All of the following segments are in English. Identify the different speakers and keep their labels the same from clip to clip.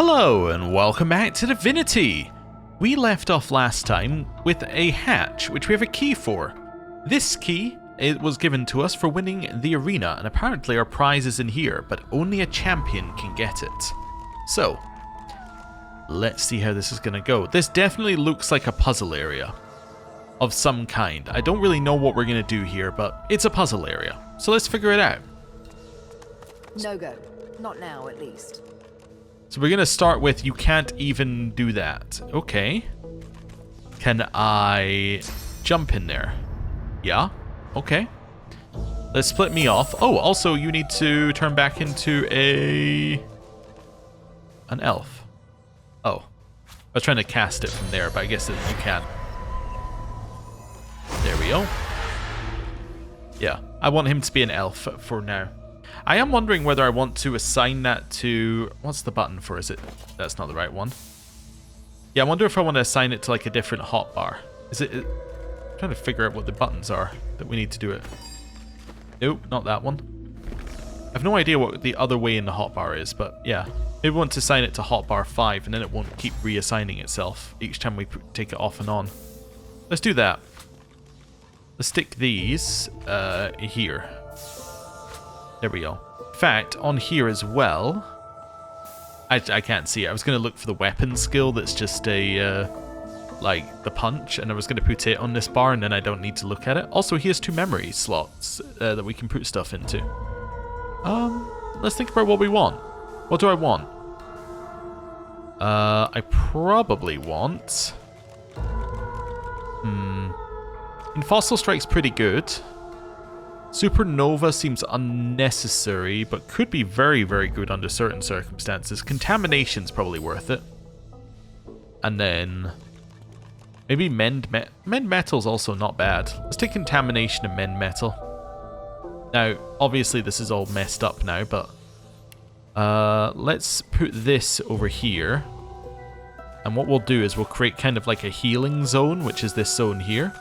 Speaker 1: Hello and welcome back to Divinity! We left off last time with a hatch, which we have a key for. This key, it was given to us for winning the arena, and apparently our prize is in here, but only a champion can get it. So, let's see how this is going to go. This definitely looks like a puzzle area of some kind. I don't really know what we're going to do here, but it's a puzzle area. So let's figure it out.
Speaker 2: No go. Not now, at least.
Speaker 1: So we're going to start with, you can't even do that. Okay. Can I jump in there? Yeah. Okay. Let's split me off. Oh, also you need to turn back into an elf. Oh. I was trying to cast it from there, but I guess that you can. There we go. Yeah. I want him to be an elf for now. I am wondering whether I want to assign that to... What's the button for? Is it... That's not the right one. Yeah, I wonder if I want to assign it to like a different hotbar. Is it... I'm trying to figure out what the buttons are that we need to do it. Nope, not that one. I have no idea what the other way in the hotbar is, but yeah. Maybe we want to assign it to hotbar 5 and then it won't keep reassigning itself each time we take it off and on. Let's do that. Let's stick these here. There we go. In fact, on here as well, I can't see it. I was going to look for the weapon skill that's just a, like, the punch, and I was going to put it on this bar, and then I don't need to look at it. Also, here's 2 memory slots that we can put stuff into. Let's think about what we want. What do I want? I probably want... And Fossil Strike's pretty good. Supernova seems unnecessary, but could be very, very good under certain circumstances. Contamination's probably worth it. And then... maybe Mend Metal's also not bad. Let's take Contamination and Mend Metal. Now, obviously this is all messed up now, but... let's put this over here. And what we'll do is we'll create kind of like a healing zone, which is this zone here.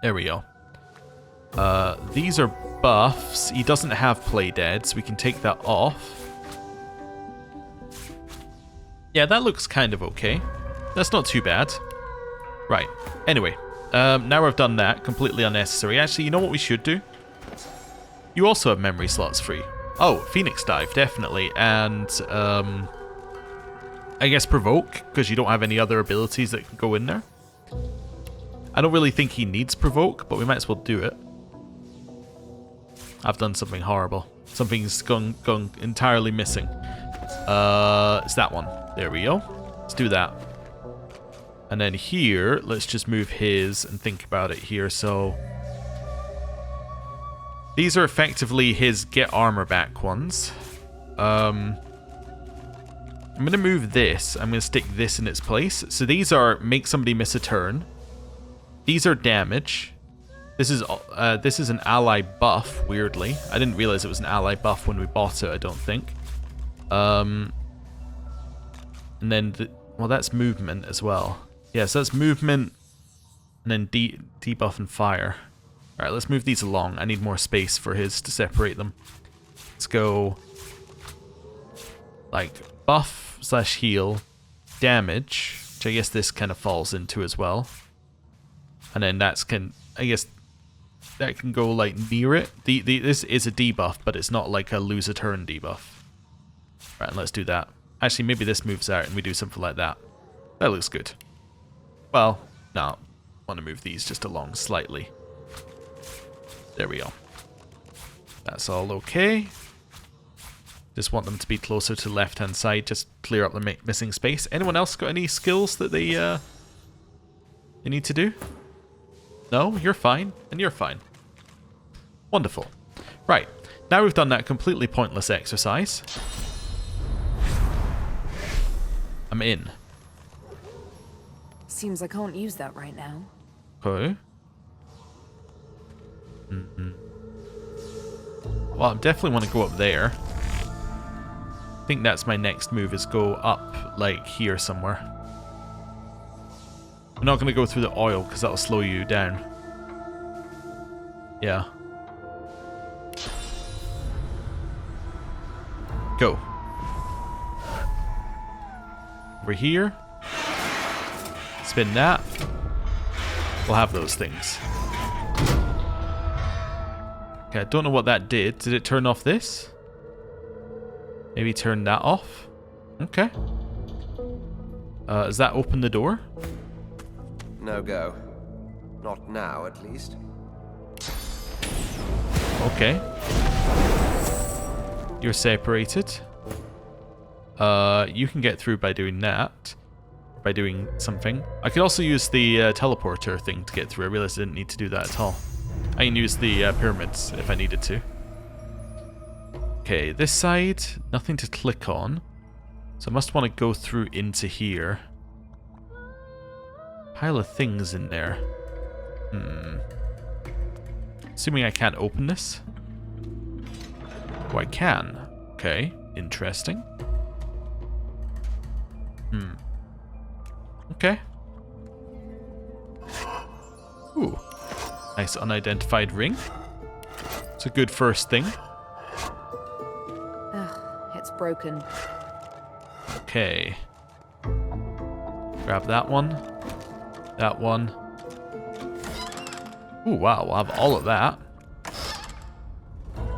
Speaker 1: There we go. These are buffs. He doesn't have Play Dead, so we can take that off. Yeah, that looks kind of okay. That's not too bad. Right. Anyway, now I've done that. Completely unnecessary. Actually, you know what we should do? You also have memory slots free. Oh, Phoenix Dive, definitely. And, I guess Provoke, because you don't have any other abilities that can go in there. I don't really think he needs Provoke, but we might as well do it. I've done something horrible. Something's gone entirely missing. It's that one. There we go. Let's do that. And then here, let's just move his and think about it here. So these are effectively his get armor back ones. I'm going to move this. I'm going to stick this in its place. So these are make somebody miss a turn. These are damage. This is an ally buff, weirdly. I didn't realize it was an ally buff when we bought it, I don't think. And then, well, that's movement as well. Yeah, so that's movement, and then debuff and fire. Alright, let's move these along. I need more space for his to separate them. Let's go, like, buff / heal, damage, which I guess this kind of falls into as well. And then I guess that can go like near it. This is a debuff, but it's not like a lose a turn debuff. Right, let's do that. Actually, maybe this moves out and we do something like that. That looks good. Well, no. I want to move these just along slightly. There we go. That's all okay. Just want them to be closer to the left-hand side. Just clear up the missing space. Anyone else got any skills that they need to do? No, you're fine, and you're fine. Wonderful. Right, now we've done that completely pointless exercise. I'm in.
Speaker 2: Seems I can't use that right now.
Speaker 1: Okay. Well, I definitely want to go up there. I think that's my next move, is go up, like, here somewhere. I'm not going to go through the oil because that'll slow you down. Yeah. Go. Over here. Spin that. We'll have those things. Okay, I don't know what that did. Did it turn off this? Maybe turn that off? Okay. Does that open the door?
Speaker 3: No go. Not now, at least.
Speaker 1: Okay. You're separated. You can get through by doing that. By doing something. I could also use the teleporter thing to get through. I realized I didn't need to do that at all. I can use the pyramids if I needed to. Okay, this side, nothing to click on. So I must want to go through into here. Pile of things in there. Assuming I can't open this. Oh, I can. Okay, interesting. Okay. Ooh. Nice unidentified ring. It's a good first thing.
Speaker 2: Ugh, it's broken.
Speaker 1: Okay. Grab that one. That one. Ooh, wow, we'll have all of that.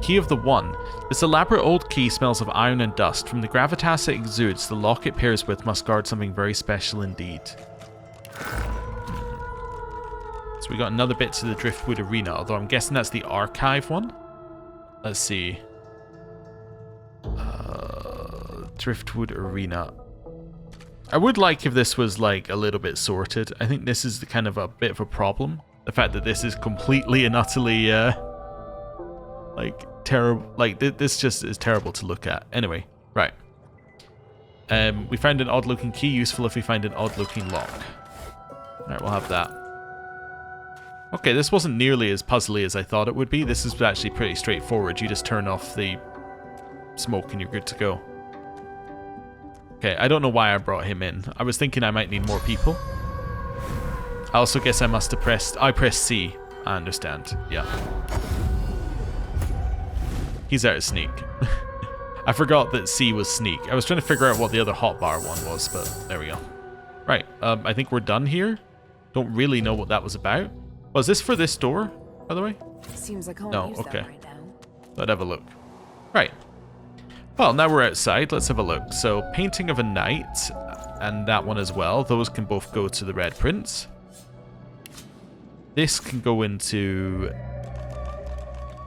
Speaker 1: Key of the One. This elaborate old key smells of iron and dust. From the gravitas it exudes, the lock it pairs with must guard something very special indeed. So we got another bit to the Driftwood Arena, although I'm guessing that's the archive one. Let's see. Driftwood Arena. I would like if this was like a little bit sorted. I think this is the kind of a bit of a problem. The fact that this is completely and utterly like terrible. Like this just is terrible to look at. Anyway, right. We found an odd looking key, useful if we find an odd looking lock. Alright, we'll have that. Okay, this wasn't nearly as puzzly as I thought it would be. This is actually pretty straightforward. You just turn off the smoke and you're good to go. Okay, I don't know why I brought him in. I was thinking I might need more people. I also guess I must have pressed... I pressed C. I understand. Yeah. He's out of sneak. I forgot that C was sneak. I was trying to figure out what the other hotbar one was, but there we go. Right, I think we're done here. Don't really know what that was about. Was this for this door, by the way?
Speaker 2: Seems I can't
Speaker 1: No,
Speaker 2: use
Speaker 1: okay.
Speaker 2: that right now.
Speaker 1: Let's have a look. Right. Well, now we're outside. Let's have a look. So, Painting of a Night, and that one as well. Those can both go to the Red Prince. This can go into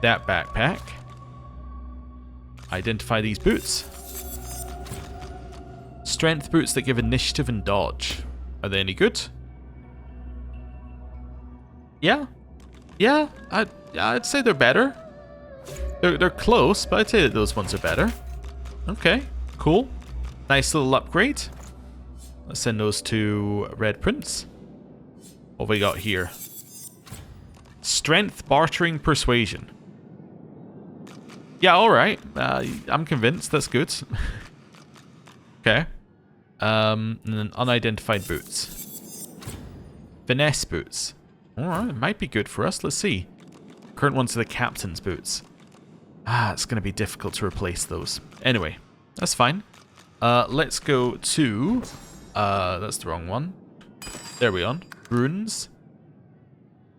Speaker 1: that backpack. Identify these boots. Strength boots that give initiative and dodge. Are they any good? Yeah. Yeah, I'd say they're better. They're close, but I'd say that those ones are better. Okay, cool. Nice little upgrade. Let's send those to Red Prince. What have we got here? Strength, Bartering, Persuasion. Yeah, alright. I'm convinced. That's good. Okay. And then unidentified boots. Finesse boots. Alright, might be good for us. Let's see. Current ones are the captain's boots. It's going to be difficult to replace those. Anyway, that's fine. Let's go to... that's the wrong one. There we are. Runes.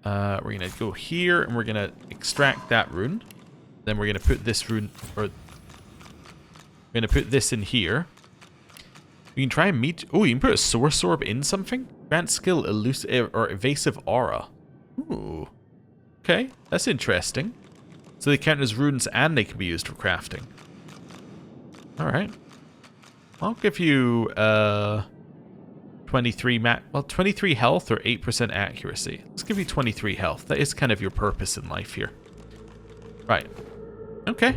Speaker 1: We're going to go here, and we're going to extract that rune. Then we're going to put this rune... Or... We're going to put this in here. We can try and meet... Oh, you can put a source orb in something? Grant skill, elusive or evasive aura. Ooh. Okay, that's interesting. So they count as runes and they can be used for crafting. Alright. I'll give you 23 23 health or 8% accuracy. Let's give you 23 health. That is kind of your purpose in life here. Right. Okay.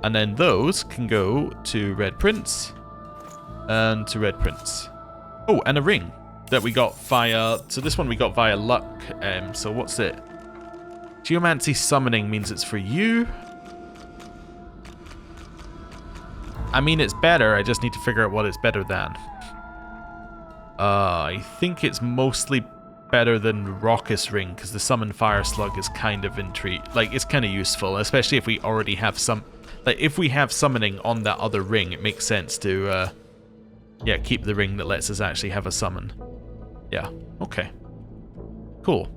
Speaker 1: And then those can go to Red Prince. And to Red Prince. Oh, and a ring that we got via... So this one we got via luck. So what's it? Geomancy summoning means it's for you. I mean, it's better. I just need to figure out what it's better than. I think it's mostly better than Raucous Ring, because the Summon Fire Slug is kind of like, it's kind of useful, especially if we already have some... Like, if we have summoning on that other ring, it makes sense to Yeah, keep the ring that lets us actually have a summon. Yeah, okay. Cool.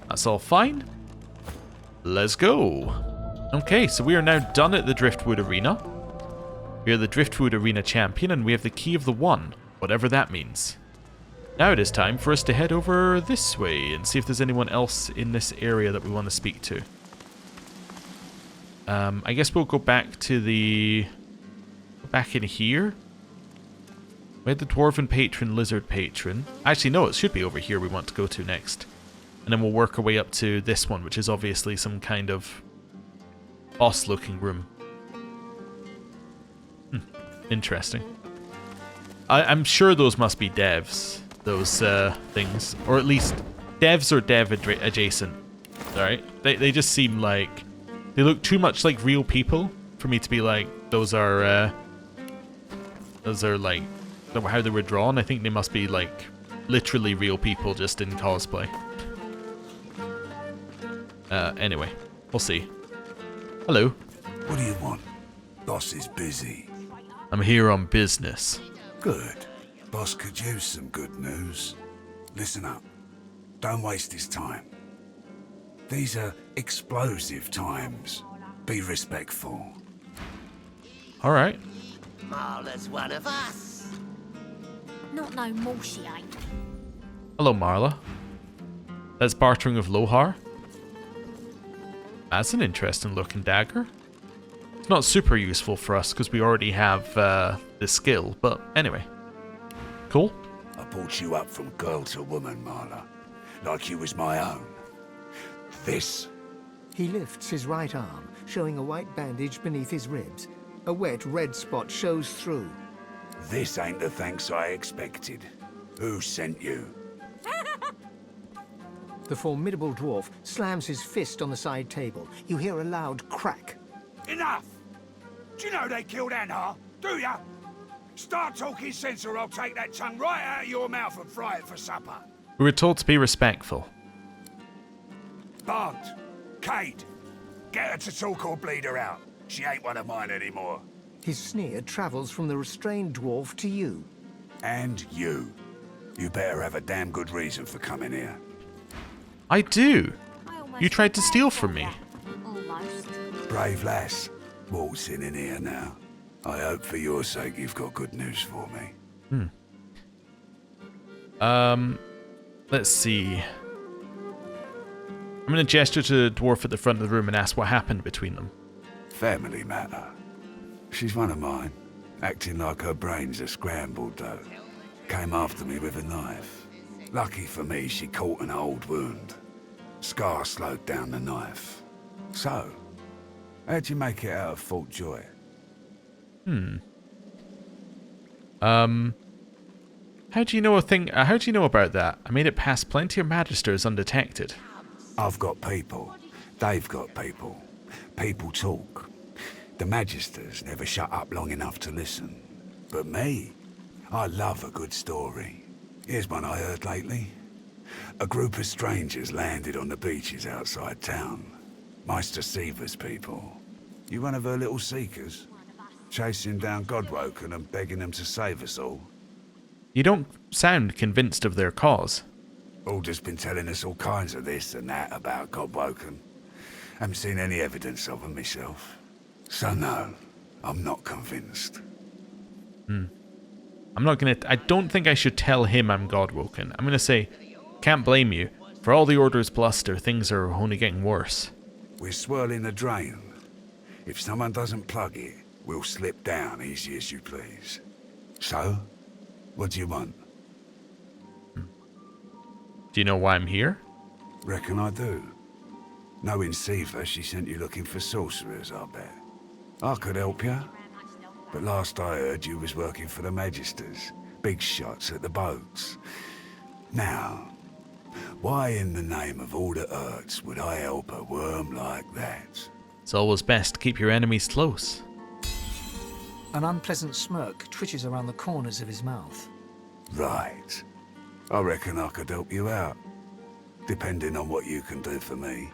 Speaker 1: That's all fine. Let's go. Okay, so we are now done at the Driftwood Arena. We are the Driftwood Arena champion, and we have the Key of the One, whatever that means. Now it is time for us to head over this way and see if there's anyone else in this area that we want to speak to. I guess we'll go back to the... back in here. We had the Dwarven Patron, Lizard Patron. Actually, no, it should be over here we want to go to next. And then we'll work our way up to this one, which is obviously some kind of boss-looking room. Interesting. I'm sure those must be devs, those things. Or at least devs or dev adjacent. Alright? They just seem like... they look too much like real people for me to be like, those are like... how they were drawn. I think they must be like literally real people just in cosplay. Anyway, we'll see. Hello.
Speaker 4: What do you want? Boss is busy.
Speaker 1: I'm here on business.
Speaker 4: Good. Boss could use some good news. Listen up. Don't waste his time. These are explosive times. Be respectful.
Speaker 1: Alright.
Speaker 5: Marla's one of us.
Speaker 6: Not no more she ain't.
Speaker 1: Hello, Marla. That's bartering of Lohar. That's an interesting looking dagger. It's not super useful for us because we already have the skill, but anyway. Cool.
Speaker 4: I brought you up from girl to woman, Marla. Like you was my own. This.
Speaker 7: He lifts his right arm, showing a white bandage beneath his ribs. A wet red spot shows through.
Speaker 4: This ain't the thanks I expected. Who sent you?
Speaker 7: The formidable dwarf slams his fist on the side table. You hear a loud crack.
Speaker 4: Enough! Do you know they killed Anhar? Do ya? Start talking sense or I'll take that tongue right out of your mouth and fry it for supper.
Speaker 1: We were told to be respectful.
Speaker 4: Barnes, Cade, get her to talk or bleed her out. She ain't one of mine anymore.
Speaker 7: His sneer travels from the restrained dwarf to you.
Speaker 4: And you. You better have a damn good reason for coming here.
Speaker 1: I do.
Speaker 6: I almost
Speaker 1: You tried to steal from me.
Speaker 6: Almost.
Speaker 4: Brave lass. Waltzing in here now. I hope for your sake you've got good news for me.
Speaker 1: Let's see. I'm going to gesture to the dwarf at the front of the room and ask what happened between them.
Speaker 4: Family matter. She's one of mine. Acting like her brains are scrambled though. Came after me with a knife. Lucky for me, she caught an old wound. Scar slowed down the knife. So, how'd you make it out of Fort Joy?
Speaker 1: How do you know how do you know about that? I made it past plenty of magisters undetected.
Speaker 4: I've got people. They've got people. People talk. The magisters never shut up long enough to listen. But me, I love a good story. Here's one I heard lately. A group of strangers landed on the beaches outside town. Meister Seaver's people. You one of her little seekers? Chasing down Godwoken and begging them to save us all?
Speaker 1: You don't sound convinced of their cause.
Speaker 4: Alder's been telling us all kinds of this and that about Godwoken. Haven't seen any evidence of them myself. So no, I'm not convinced.
Speaker 1: I don't think I should tell him I'm Godwoken. I'm gonna say, can't blame you. For all the Order's bluster, things are only getting worse.
Speaker 4: We're swirling the drain. If someone doesn't plug it, we'll slip down easy as you please. So, what do you want?
Speaker 1: Do you know why I'm here?
Speaker 4: Reckon I do. Knowing Seaver, she sent you looking for sorcerers, I bet. I could help you. But last I heard, you was working for the Magisters. Big shots at the boats. Now, why in the name of all the Earths would I help a worm like that?
Speaker 1: It's always best to keep your enemies close.
Speaker 7: An unpleasant smirk twitches around the corners of his mouth.
Speaker 4: Right. I reckon I could help you out. Depending on what you can do for me.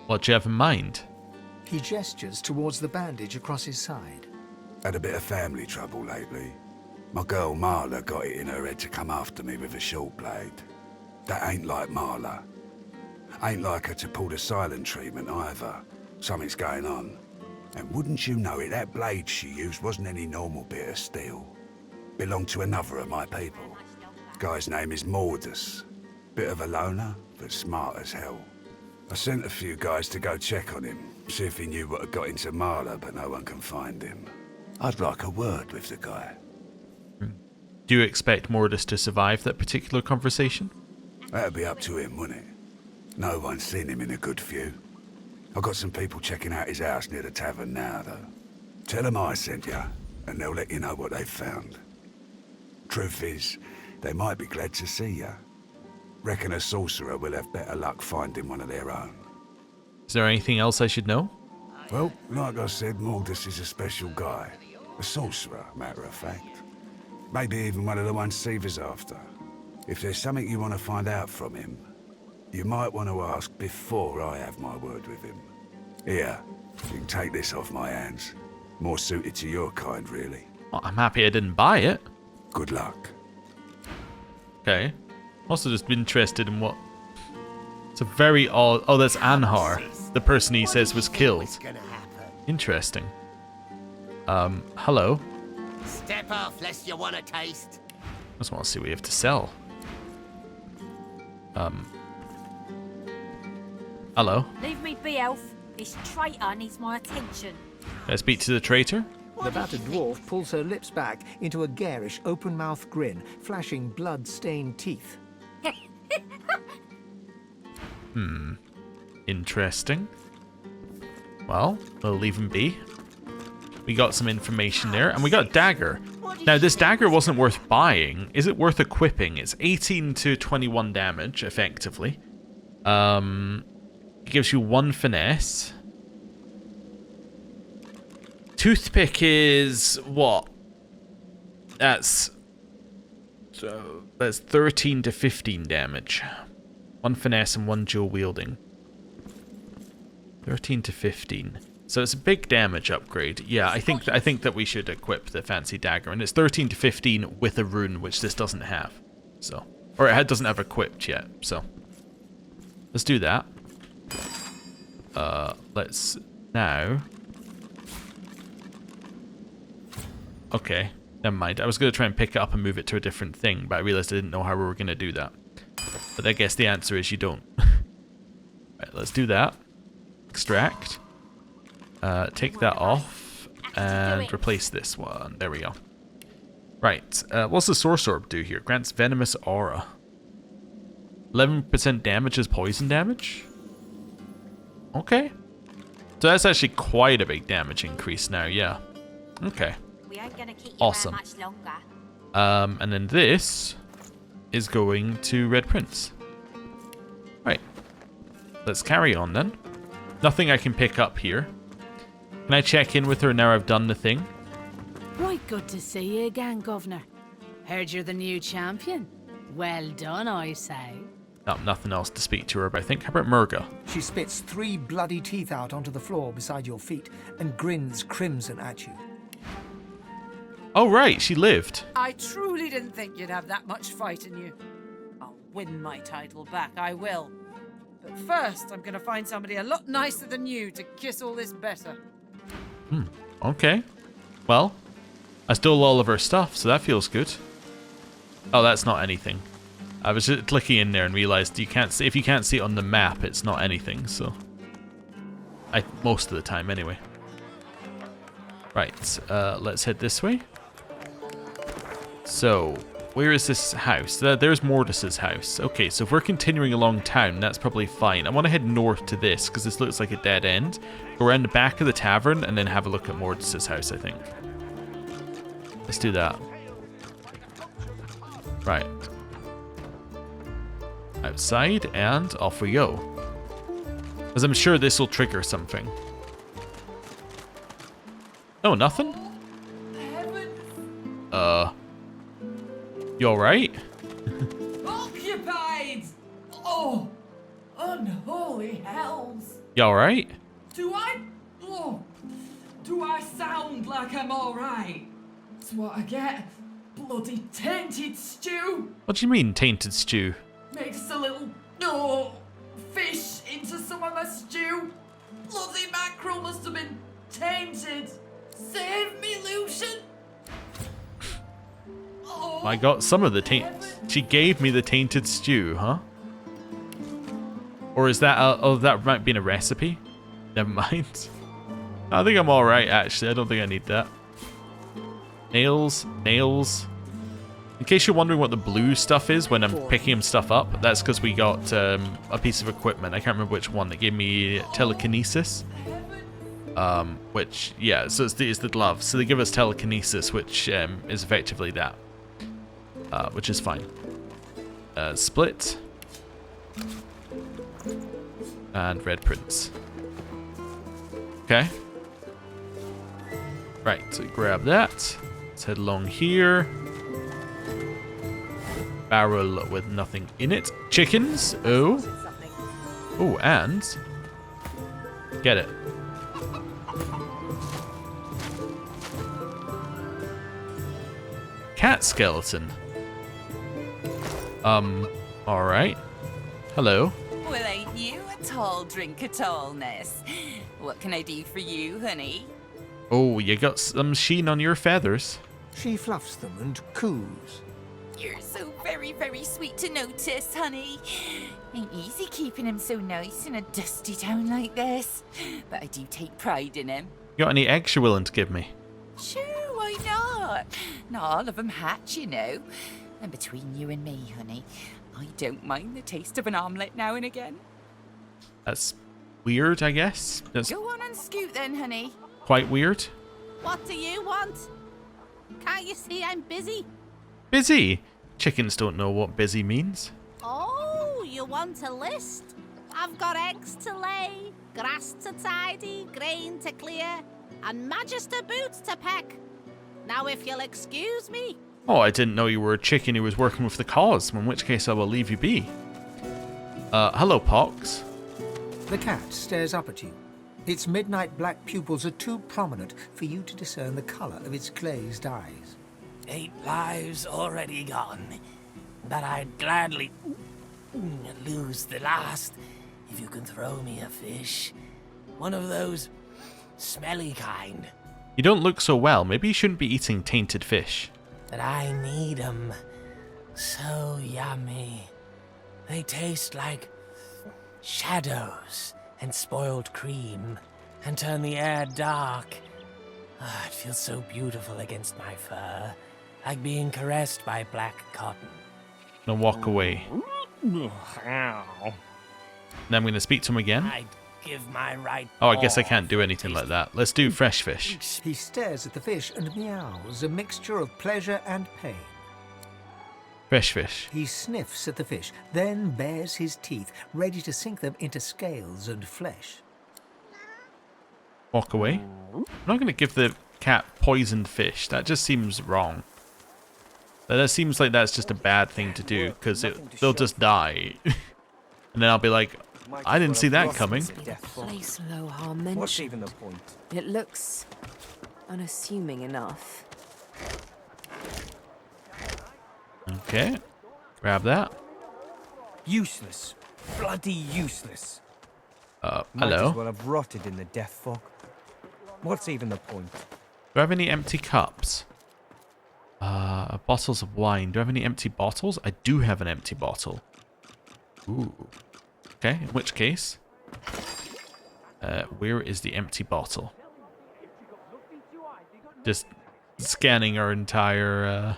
Speaker 1: What do you have in mind?
Speaker 7: He gestures towards the bandage across his side.
Speaker 4: Had a bit of family trouble lately. My girl Marla got it in her head to come after me with a short blade. That ain't like Marla. Ain't like her to pull the silent treatment either. Something's going on. And wouldn't you know it, that blade she used wasn't any normal bit of steel. Belonged to another of my people. Guy's name is Mordus. Bit of a loner, but smart as hell. I sent a few guys to go check on him, see if he knew what had got into Marla, but no one can find him. I'd like a word with the guy.
Speaker 1: Do you expect Mordus to survive that particular conversation?
Speaker 4: That'd be up to him, wouldn't it? No one's seen him in a good few. I've got some people checking out his house near the tavern now, though. Tell them I sent you, and they'll let you know what they've found. Truth is, they might be glad to see you. Reckon a sorcerer will have better luck finding one of their own.
Speaker 1: Is there anything else I should know?
Speaker 4: Well, like I said, Mordus is a special guy. A sorcerer, matter of fact. Maybe even one of the ones Seaver's after. If there's something you want to find out from him, you might want to ask before I have my word with him. Here, you can take this off my hands. More suited to your kind, really.
Speaker 1: Well, I'm happy I didn't buy it.
Speaker 4: Good luck.
Speaker 1: Okay. Also just interested in what... It's a very odd... Oh, that's Anhar, the person he says was killed. Interesting. Hello.
Speaker 5: Step off, lest you want a taste.
Speaker 1: I just want to see what you have to sell. Hello.
Speaker 6: Leave me be, elf. This traitor needs my attention.
Speaker 1: Can I speak to the traitor?
Speaker 7: The battered dwarf pulls her lips back into a garish, open-mouthed grin, flashing blood-stained teeth.
Speaker 1: Interesting. Well, we'll leave him be. We got some information there, and we got a dagger. Now, this dagger wasn't worth buying. Is it worth equipping? It's 18 to 21 damage, effectively. It gives you 1 finesse. Toothpick is what? That's 13 to 15 damage. 1 finesse and 1 dual wielding. 13 to 15. So it's a big damage upgrade. Yeah, I think that we should equip the fancy dagger, and it's 13 to 15 with a rune, which this doesn't have. So, or it doesn't have equipped yet. So, let's do that. Let's now. Okay, never mind. I was gonna try and pick it up and move it to a different thing, but I realized I didn't know how we were gonna do that. But I guess the answer is you don't. Right, let's do that. Extract. Take that off and replace this one. There we go. Right, what's the Source Orb do here? Grants Venomous Aura. 11% damage is poison damage? Okay. So that's actually quite a big damage increase now, yeah. Okay.
Speaker 6: We ain't gonna keep you
Speaker 1: Awesome.
Speaker 6: much longer.
Speaker 1: And then this is going to Red Prince. Right. Let's carry on then. Nothing I can pick up here. Can I check in with her now I've done the thing?
Speaker 8: Right good to see you again, Governor. Heard you're the new champion. Well done, I say.
Speaker 1: Oh, nothing else to speak to her about, I think. How about Murga?
Speaker 7: She spits 3 bloody teeth out onto the floor beside your feet and grins crimson at you.
Speaker 1: Oh, right, she lived.
Speaker 9: I truly didn't think you'd have that much fight in you. I'll win my title back, I will. But first, I'm gonna find somebody a lot nicer than you to kiss all this better.
Speaker 1: Okay. Well, I stole all of her stuff, so that feels good. Oh, that's not anything. I was just clicking in there and realized you can't see, if you can't see it on the map, it's not anything, so. Most of the time, anyway. Right, let's head this way. So, where is this house? There's Mordus's house. Okay, so if we're continuing along town, that's probably fine. I want to head north to this, because this looks like a dead end. Go around the back of the tavern, and then have a look at Mordus's house, I think. Let's do that. Right. Outside, and off we go. As I'm sure this will trigger something. Oh, nothing? You alright?
Speaker 9: Occupied! Oh, unholy hells!
Speaker 1: You alright?
Speaker 9: Do
Speaker 10: Do I sound like I'm alright? That's what I get. Bloody tainted stew.
Speaker 1: What do you mean, tainted stew?
Speaker 10: Makes a little fish into some of my stew. Bloody mackerel must have been tainted. Save me, Lucian. Oh,
Speaker 1: I got some of the taint. She gave me the tainted stew, huh? Or is that that might be in a recipe? Never mind. I think I'm all right actually. I don't think I need that. Nails. In case you're wondering what the blue stuff is when I'm picking stuff up, that's because we got a piece of equipment. I can't remember which one. That gave me telekinesis. Which, yeah, so it's the glove. So they give us telekinesis, which is effectively that. Which is fine. Split. And red prints. Okay. Right, so grab that. Let's head along here. Barrel with nothing in it. Chickens. Oh. Oh, and... Get it. Cat skeleton. Alright. Hello.
Speaker 11: Well, ain't you a tall drink of tallness? What can I do for you, honey?
Speaker 1: Oh, you got some sheen on your feathers.
Speaker 7: She fluffs them and coos.
Speaker 11: You're so very, very sweet to notice, honey. Ain't easy keeping him so nice in a dusty town like this. But I do take pride in him.
Speaker 1: You got any eggs you're willing to give me?
Speaker 11: Sure, why not? Not all of them hatch, you know. And between you and me, honey, I don't mind the taste of an omelette now and again.
Speaker 1: That's weird, I guess. That's
Speaker 11: Go on and scoot then, honey.
Speaker 1: quite weird.
Speaker 8: What do you want? Can't you see I'm busy?
Speaker 1: Busy? Chickens don't know what busy means.
Speaker 8: Oh, you want a list? I've got eggs to lay, grass to tidy, grain to clear, and magister boots to peck. Now if you'll excuse me.
Speaker 1: Oh, I didn't know you were a chicken who was working with the cause, in which case I will leave you be. Hello, Pox.
Speaker 7: The cat stares up at you. Its midnight black pupils are too prominent for you to discern the colour of its glazed eyes.
Speaker 12: 8 lives already gone, but I'd gladly lose the last if you can throw me a fish. One of those smelly kind.
Speaker 1: You don't look so well. Maybe you shouldn't be eating tainted fish.
Speaker 12: But I need 'em. So yummy. They taste like shadows and spoiled cream and turn the air dark. Ah, it feels so beautiful against my fur, like being caressed by black cotton.
Speaker 1: I'm gonna walk away. Then I'm gonna speak to him again.
Speaker 12: I'd give my right
Speaker 1: Oh, I guess I can't do anything like that. Let's do fresh fish.
Speaker 7: He stares at the fish and meows, a mixture of pleasure and pain.
Speaker 1: Fresh fish.
Speaker 7: He sniffs at the fish, then bares his teeth, ready to sink them into scales and flesh.
Speaker 1: Walk away. I'm not gonna give the cat poisoned fish. That just seems wrong. That seems like that's just a bad thing to do, because they'll just die. And then I'll be like, I didn't see that coming.
Speaker 2: Place low harm mention.
Speaker 3: What's even the point?
Speaker 2: It looks unassuming enough.
Speaker 1: Okay. Grab that.
Speaker 13: Useless. Bloody useless.
Speaker 1: Hello.
Speaker 13: Might as well have rotted in the death fog. What's even the point?
Speaker 1: Do I have any empty cups? Bottles of wine. Do I have any empty bottles? I do have an empty bottle. Ooh. Okay, in which case... where is the empty bottle? Just scanning our entire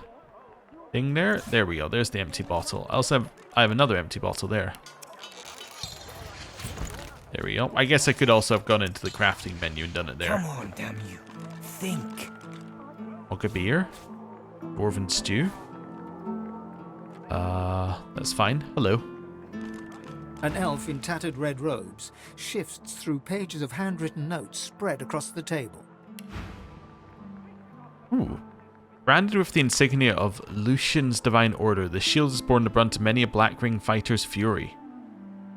Speaker 1: thing there. There we go. There's the empty bottle. I have another empty bottle there. There we go. I guess I could also have gone into the crafting menu and done it there.
Speaker 13: Come on, damn you. Think.
Speaker 1: Vodka beer. Dwarven stew. That's fine. Hello.
Speaker 7: An elf in tattered red robes shifts through pages of handwritten notes spread across the table.
Speaker 1: Ooh. Branded with the insignia of Lucian's divine order, the shield has borne the brunt of many a Black Ring fighter's fury.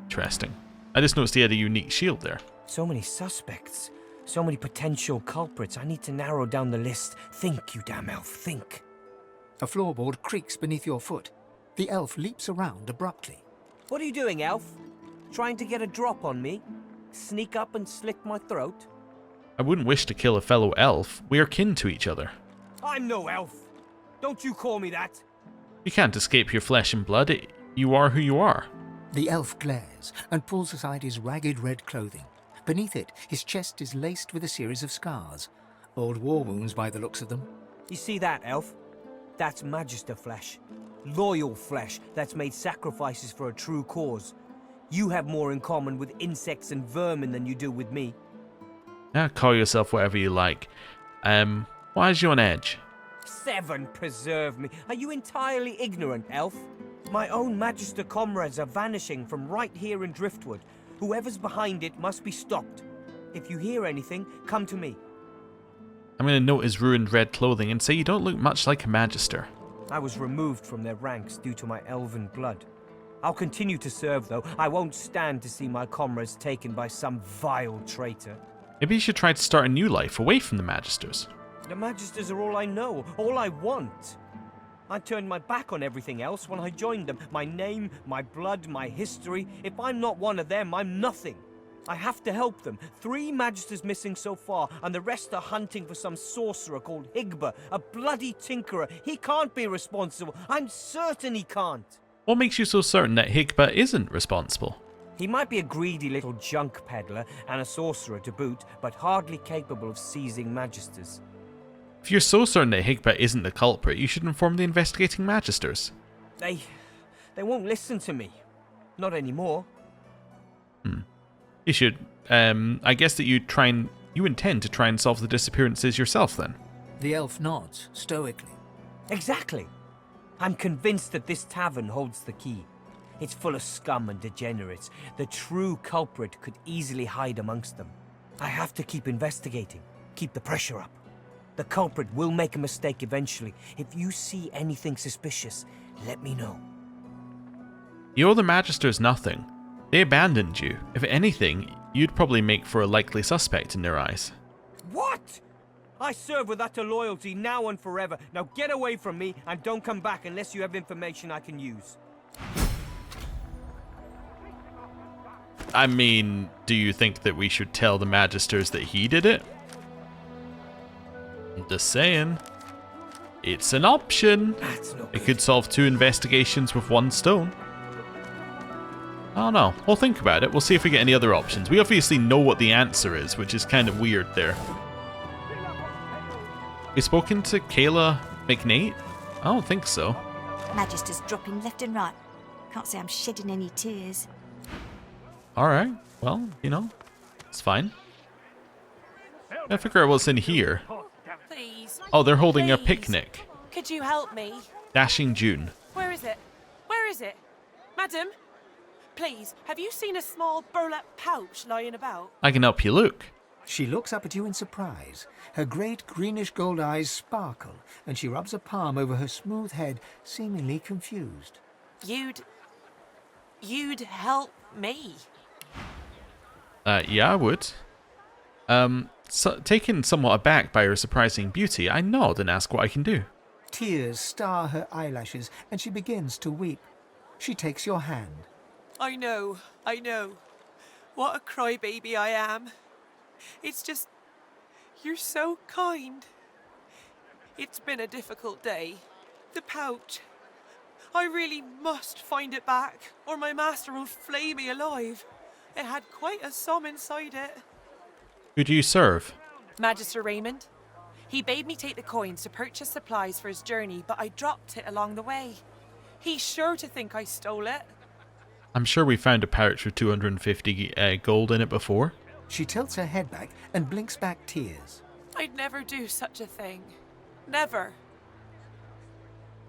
Speaker 1: Interesting. I just noticed he had a unique shield there.
Speaker 13: So many suspects.
Speaker 12: So many potential culprits. I need to narrow down the list. Think, you damn elf, think.
Speaker 7: A floorboard creaks beneath your foot. The elf leaps around abruptly.
Speaker 12: What are you doing, elf? Trying to get a drop on me? Sneak up and slit my throat?
Speaker 1: I wouldn't wish to kill a fellow elf. We are kin to each other.
Speaker 12: I'm no elf. Don't you call me that.
Speaker 1: You can't escape your flesh and blood. You are who you are.
Speaker 7: The elf glares and pulls aside his ragged red clothing. Beneath it, his chest is laced with a series of scars. Old war wounds by the looks of them.
Speaker 12: You see that, elf? That's Magister flesh. Loyal flesh that's made sacrifices for a true cause. You have more in common with insects and vermin than you do with me.
Speaker 1: Now call yourself whatever you like. Why is you on edge?
Speaker 12: 7 preserve me. Are you entirely ignorant, elf? My own Magister comrades are vanishing from right here in Driftwood. Whoever's behind it must be stopped. If you hear anything, come to me.
Speaker 1: I'm going to note his ruined red clothing and say you don't look much like a Magister.
Speaker 12: I was removed from their ranks due to my elven blood. I'll continue to serve, though. I won't stand to see my comrades taken by some vile traitor.
Speaker 1: Maybe you should try to start a new life away from the Magisters.
Speaker 12: The Magisters are all I know, all I want. I turned my back on everything else when I joined them. My name, my blood, my history. If I'm not one of them, I'm nothing. I have to help them. 3 Magisters missing so far, and the rest are hunting for some sorcerer called Higba, a bloody tinkerer. He can't be responsible. I'm certain he can't.
Speaker 1: What makes you so certain that Higba isn't responsible?
Speaker 12: He might be a greedy little junk peddler and a sorcerer to boot, but hardly capable of seizing Magisters.
Speaker 1: If you're so certain that Higba isn't the culprit, you should inform the investigating Magisters.
Speaker 12: They won't listen to me. Not anymore.
Speaker 1: You should. I guess that you intend to try and solve the disappearances yourself then.
Speaker 7: The elf nods stoically.
Speaker 12: Exactly. I'm convinced that this tavern holds the key. It's full of scum and degenerates. The true culprit could easily hide amongst them. I have to keep investigating. Keep the pressure up. The culprit will make a mistake eventually. If you see anything suspicious, let me know.
Speaker 1: You owe the Magisters nothing. They abandoned you. If anything, you'd probably make for a likely suspect in their eyes.
Speaker 12: What? I serve with utter loyalty now and forever. Now get away from me and don't come back unless you have information I can use.
Speaker 1: I mean, do you think that we should tell the Magisters that he did it? I'm just saying. It's an option. It could solve 2 investigations with 1 stone. I don't know. We'll think about it. We'll see if we get any other options. We obviously know what the answer is, which is kind of weird there. You spoken to Kayla McNate? I don't think so.
Speaker 14: Magister's dropping left and right. Can't say I'm shedding any tears.
Speaker 1: Alright. Well, you know, it's fine. I figure out what's in here.
Speaker 15: Please.
Speaker 1: Oh, they're holding a
Speaker 15: Please.
Speaker 1: picnic.
Speaker 15: Could you help me?
Speaker 1: Dashing June.
Speaker 15: Where is it? Where is it? Madam? Please, have you seen a small burlap pouch lying about?
Speaker 1: I can help you look.
Speaker 7: She looks up at you in surprise. Her great greenish gold eyes sparkle, and she rubs a palm over her smooth head, seemingly confused.
Speaker 15: You'd help me?
Speaker 1: Yeah, I would. Taken somewhat aback by her surprising beauty, I nod and ask what I can do.
Speaker 7: Tears star her eyelashes, and she begins to weep. She takes your hand.
Speaker 15: I know. What a crybaby I am. It's just, you're so kind. It's been a difficult day. The pouch. I really must find it back, or my master will flay me alive. It had quite a sum inside it.
Speaker 1: Who do you serve?
Speaker 15: Magister Raymond. He bade me take the coins to purchase supplies for his journey, but I dropped it along the way. He's sure to think I stole it.
Speaker 1: I'm sure we found a pouch with 250 gold in it before.
Speaker 7: She tilts her head back and blinks back tears.
Speaker 15: I'd never do such a thing. Never.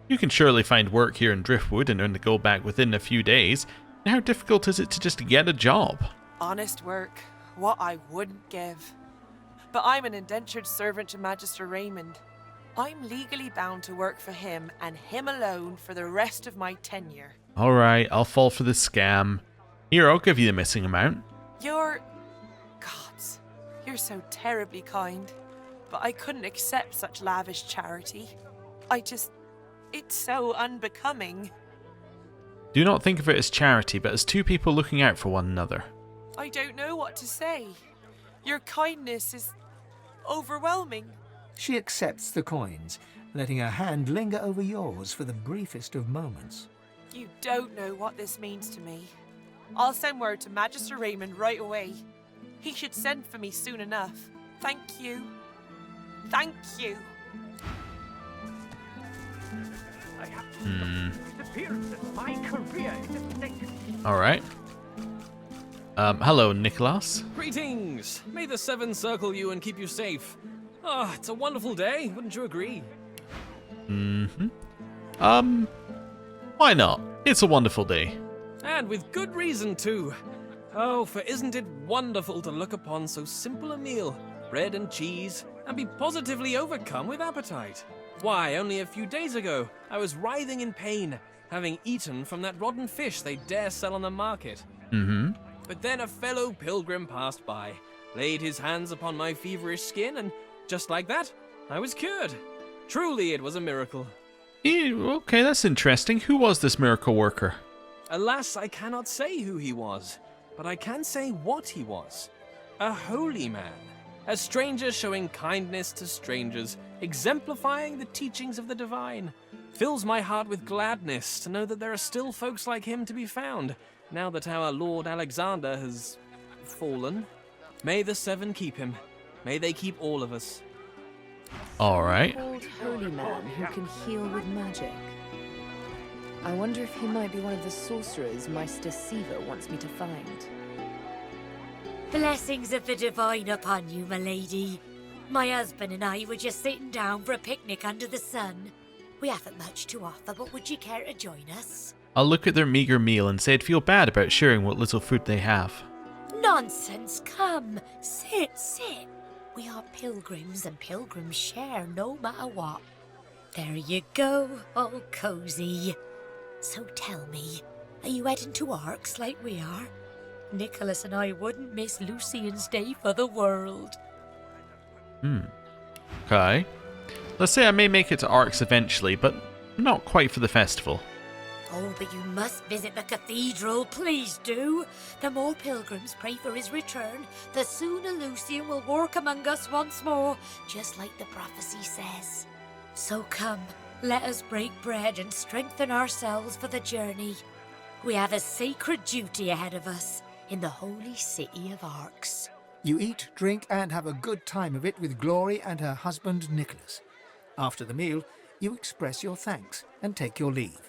Speaker 1: You can surely find work here in Driftwood and earn the gold back within a few days. And how difficult is it to just get a job?
Speaker 15: Honest work. What I wouldn't give. But I'm an indentured servant to Magister Raymond. I'm legally bound to work for him and him alone for the rest of my tenure.
Speaker 1: Alright, I'll fall for the scam. Here, I'll give you the missing amount.
Speaker 15: You're... Gods. You're so terribly kind, but I couldn't accept such lavish charity. It's so unbecoming.
Speaker 1: Do not think of it as charity, but as two people looking out for one another.
Speaker 15: I don't know what to say. Your kindness is overwhelming.
Speaker 7: She accepts the coins, letting her hand linger over yours for the briefest of moments.
Speaker 15: You don't know what this means to me. I'll send word to Magister Raymond right away. He should send for me soon enough. Thank you. Thank you.
Speaker 1: Alright. Hello, Nicholas.
Speaker 16: Greetings! May the Seven circle you and keep you safe. Ah, it's a wonderful day, wouldn't you agree?
Speaker 1: Why not? It's a wonderful day.
Speaker 16: And with good reason, too. Oh, for isn't it wonderful to look upon so simple a meal, bread and cheese, and be positively overcome with appetite? Why, only a few days ago, I was writhing in pain, having eaten from that rotten fish they dare sell on the market. But then a fellow pilgrim passed by, laid his hands upon my feverish skin, and just like that, I was cured. Truly, it was a miracle.
Speaker 1: Okay, that's interesting. Who was this miracle worker?
Speaker 16: Alas, I cannot say who he was, but I can say what he was. A holy man. A stranger showing kindness to strangers, exemplifying the teachings of the divine. Fills my heart with gladness to know that there are still folks like him to be found, now that our Lord Alexander has fallen. May the Seven keep him. May they keep all of us.
Speaker 1: Alright.
Speaker 2: Old holy man who can heal with magic. I wonder if he might be one of the sorcerers Meister Siva wants me to find.
Speaker 6: Blessings of the divine upon you, my lady. My husband and I were just sitting down for a picnic under the sun. We haven't much to offer, but would you care to join us?
Speaker 1: I'll look at their meager meal and say I'd feel bad about sharing what little food they have.
Speaker 6: Nonsense, come. Sit. We are pilgrims, and pilgrims share no matter what. There you go, all cozy. So tell me, are you heading to Arks like we are? Nicholas and I wouldn't miss Lucian's Day for the world.
Speaker 1: Okay. Let's say I may make it to Arks eventually, but not quite for the festival.
Speaker 6: Oh, but you must visit the cathedral, please do. The more pilgrims pray for his return, the sooner Lucian will walk among us once more, just like the prophecy says. So come, let us break bread and strengthen ourselves for the journey. We have a sacred duty ahead of us in the holy city of Arks.
Speaker 7: You eat, drink, and have a good time of it with Glory and her husband Nicholas. After the meal, you express your thanks and take your leave.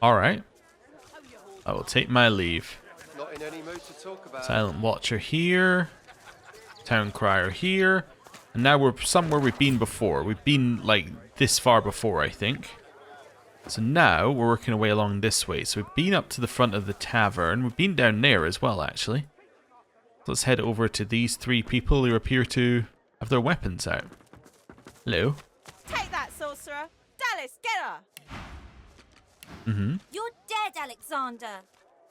Speaker 1: Alright. I will take my leave.
Speaker 3: Not in any mood to talk about.
Speaker 1: Silent Watcher here. Town Crier here. And now we're somewhere we've been before. We've been, like, this far before, I think. So now we're working our way along this way. So we've been up to the front of the tavern. We've been down there as well, actually. Let's head over to these three people who appear to have their weapons out. Hello.
Speaker 8: Take that, sorcerer. Dallas, get her.
Speaker 14: You're dead, Alexander.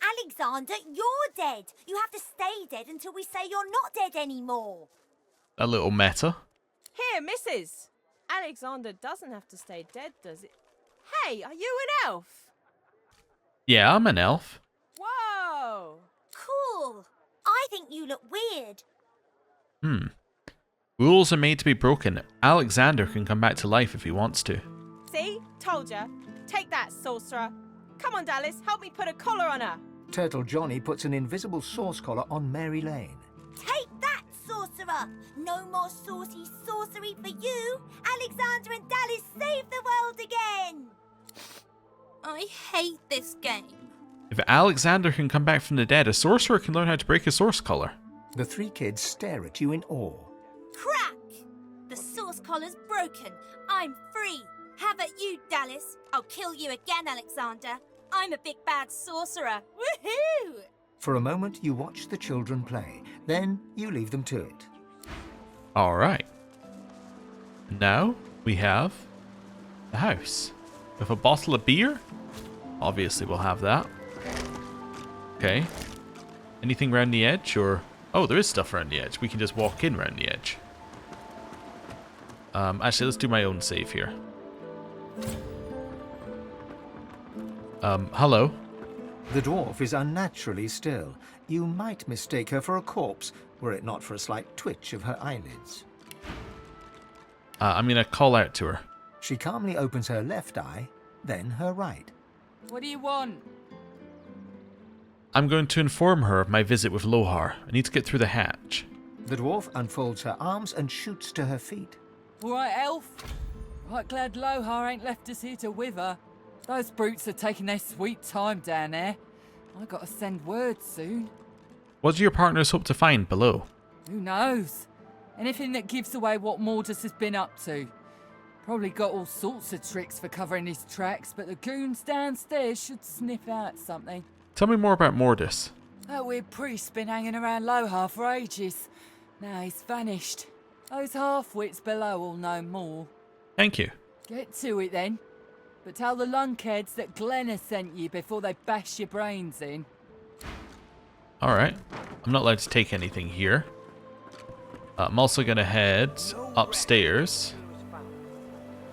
Speaker 14: Alexander, you're dead. You have to stay dead until we say you're not dead anymore.
Speaker 1: A little meta.
Speaker 8: Here, missus. Alexander doesn't have to stay dead, does it? Hey, are you an elf?
Speaker 1: Yeah, I'm an elf.
Speaker 8: Whoa.
Speaker 14: Cool. I think you look weird.
Speaker 1: Rules are made to be broken. Alexander can come back to life if he wants to.
Speaker 8: See? Told ya. Take that, sorcerer. Come on, Dallas, help me put a collar on her.
Speaker 7: Turtle Johnny puts an invisible sauce collar on Mary Lane.
Speaker 14: Take that, sorcerer. No more saucy sorcery for you. Alexander and Dallas save the world again. I hate this game.
Speaker 1: If Alexander can come back from the dead, a sorcerer can learn how to break a source collar.
Speaker 7: The three kids stare at you in awe.
Speaker 14: Crack! The source collar's broken. I'm free. How about you, Dallas? I'll kill you again, Alexander. I'm a big bad sorcerer. Woohoo!
Speaker 7: For a moment, you watch the children play. Then you leave them to it.
Speaker 1: Alright. Now we have the house. With a bottle of beer? Obviously we'll have that. Okay. Anything around the edge or Oh, there is stuff around the edge. We can just walk in around the edge. Actually, let's do my own save here. Hello?
Speaker 7: The dwarf is unnaturally still. You might mistake her for a corpse, were it not for a slight twitch of her eyelids.
Speaker 1: I'm gonna call out to her.
Speaker 7: She calmly opens her left eye, then her right.
Speaker 9: What do you want?
Speaker 1: I'm going to inform her of my visit with Lohar. I need to get through the hatch.
Speaker 7: The dwarf unfolds her arms and shoots to her feet.
Speaker 9: All right, elf. Right glad Lohar ain't left us here to wither. Those brutes are taking their sweet time down there. I gotta send word soon.
Speaker 1: What do your partners hope to find below?
Speaker 9: Who knows? Anything that gives away what Mordus has been up to. Probably got all sorts of tricks for covering his tracks, but the goons downstairs should sniff out something.
Speaker 1: Tell me more about Mordus.
Speaker 9: That weird priest's been hanging around Lohar for ages. Now he's vanished. Those half-wits below will know more.
Speaker 1: Thank you.
Speaker 9: Get to it then. But tell the lunkheads that Glenna sent you before they bash your brains in.
Speaker 1: Alright. I'm not allowed to take anything here. I'm also going to head upstairs.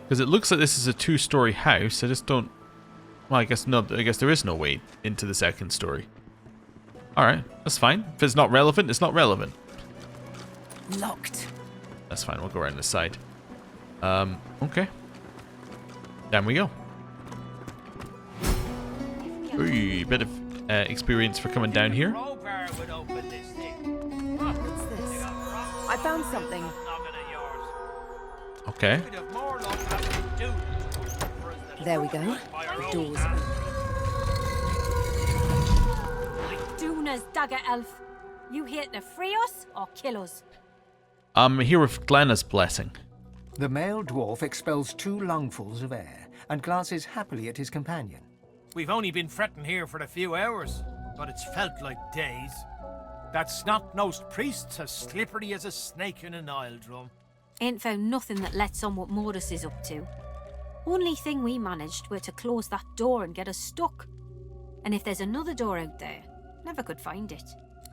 Speaker 1: Because it looks like this is a 2-story house. I just don't... Well, I guess there is no way into the second story. Alright, that's fine. If it's not relevant, it's not relevant.
Speaker 9: Locked.
Speaker 1: That's fine, we'll go around this side. Okay. Down we go. Ooh, bit of experience for coming down here.
Speaker 2: What's this? I found something.
Speaker 1: Okay.
Speaker 2: There we go. The door's open.
Speaker 6: Duna's dagger elf. You here to free us or kill us?
Speaker 1: I'm here with Glenna's blessing.
Speaker 7: The male dwarf expels 2 lungfuls of air and glances happily at his companion.
Speaker 12: We've only been fretting here for a few hours, but it's felt like days. That snot-nosed priest's as slippery as a snake in an oil drum.
Speaker 6: Ain't found nothing that lets on what Mordus is up to. Only thing we managed were to close that door and get us stuck. And if there's another door out there, never could find it.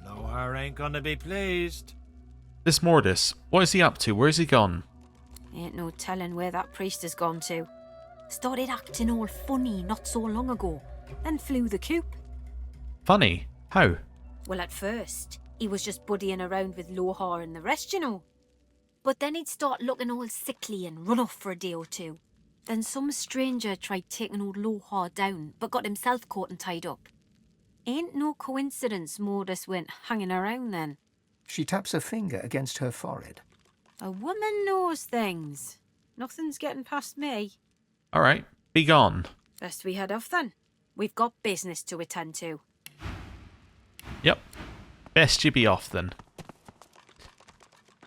Speaker 12: Lohar ain't gonna be pleased.
Speaker 1: This Mordus, what is he up to? Where's he gone?
Speaker 6: Ain't no telling where that priest has gone to. Started acting all funny not so long ago, then flew the coop.
Speaker 1: Funny? How?
Speaker 6: Well, at first, he was just buddying around with Lohar and the rest, you know. But then he'd start looking all sickly and run off for a day or two. Then some stranger tried taking old Lohar down, but got himself caught and tied up. Ain't no coincidence Mordus went hanging around then.
Speaker 7: She taps a finger against her forehead.
Speaker 6: A woman knows things. Nothing's getting past me.
Speaker 1: Alright, be gone.
Speaker 6: Best we head off then. We've got business to attend to.
Speaker 1: Yep. Best you be off then.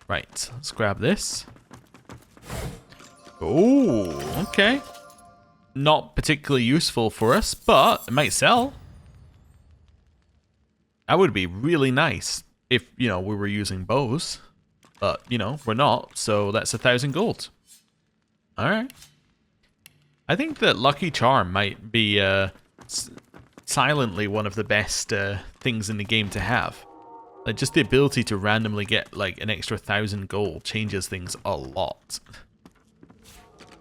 Speaker 1: Right, let's grab this. Oh, okay. Not particularly useful for us, but it might sell. That would be really nice if, you know, we were using bows. But, you know, we're not, so that's 1,000 gold. Alright. I think that Lucky Charm might be silently one of the best things in the game to have. Like, just the ability to randomly get like an extra 1,000 gold changes things a lot.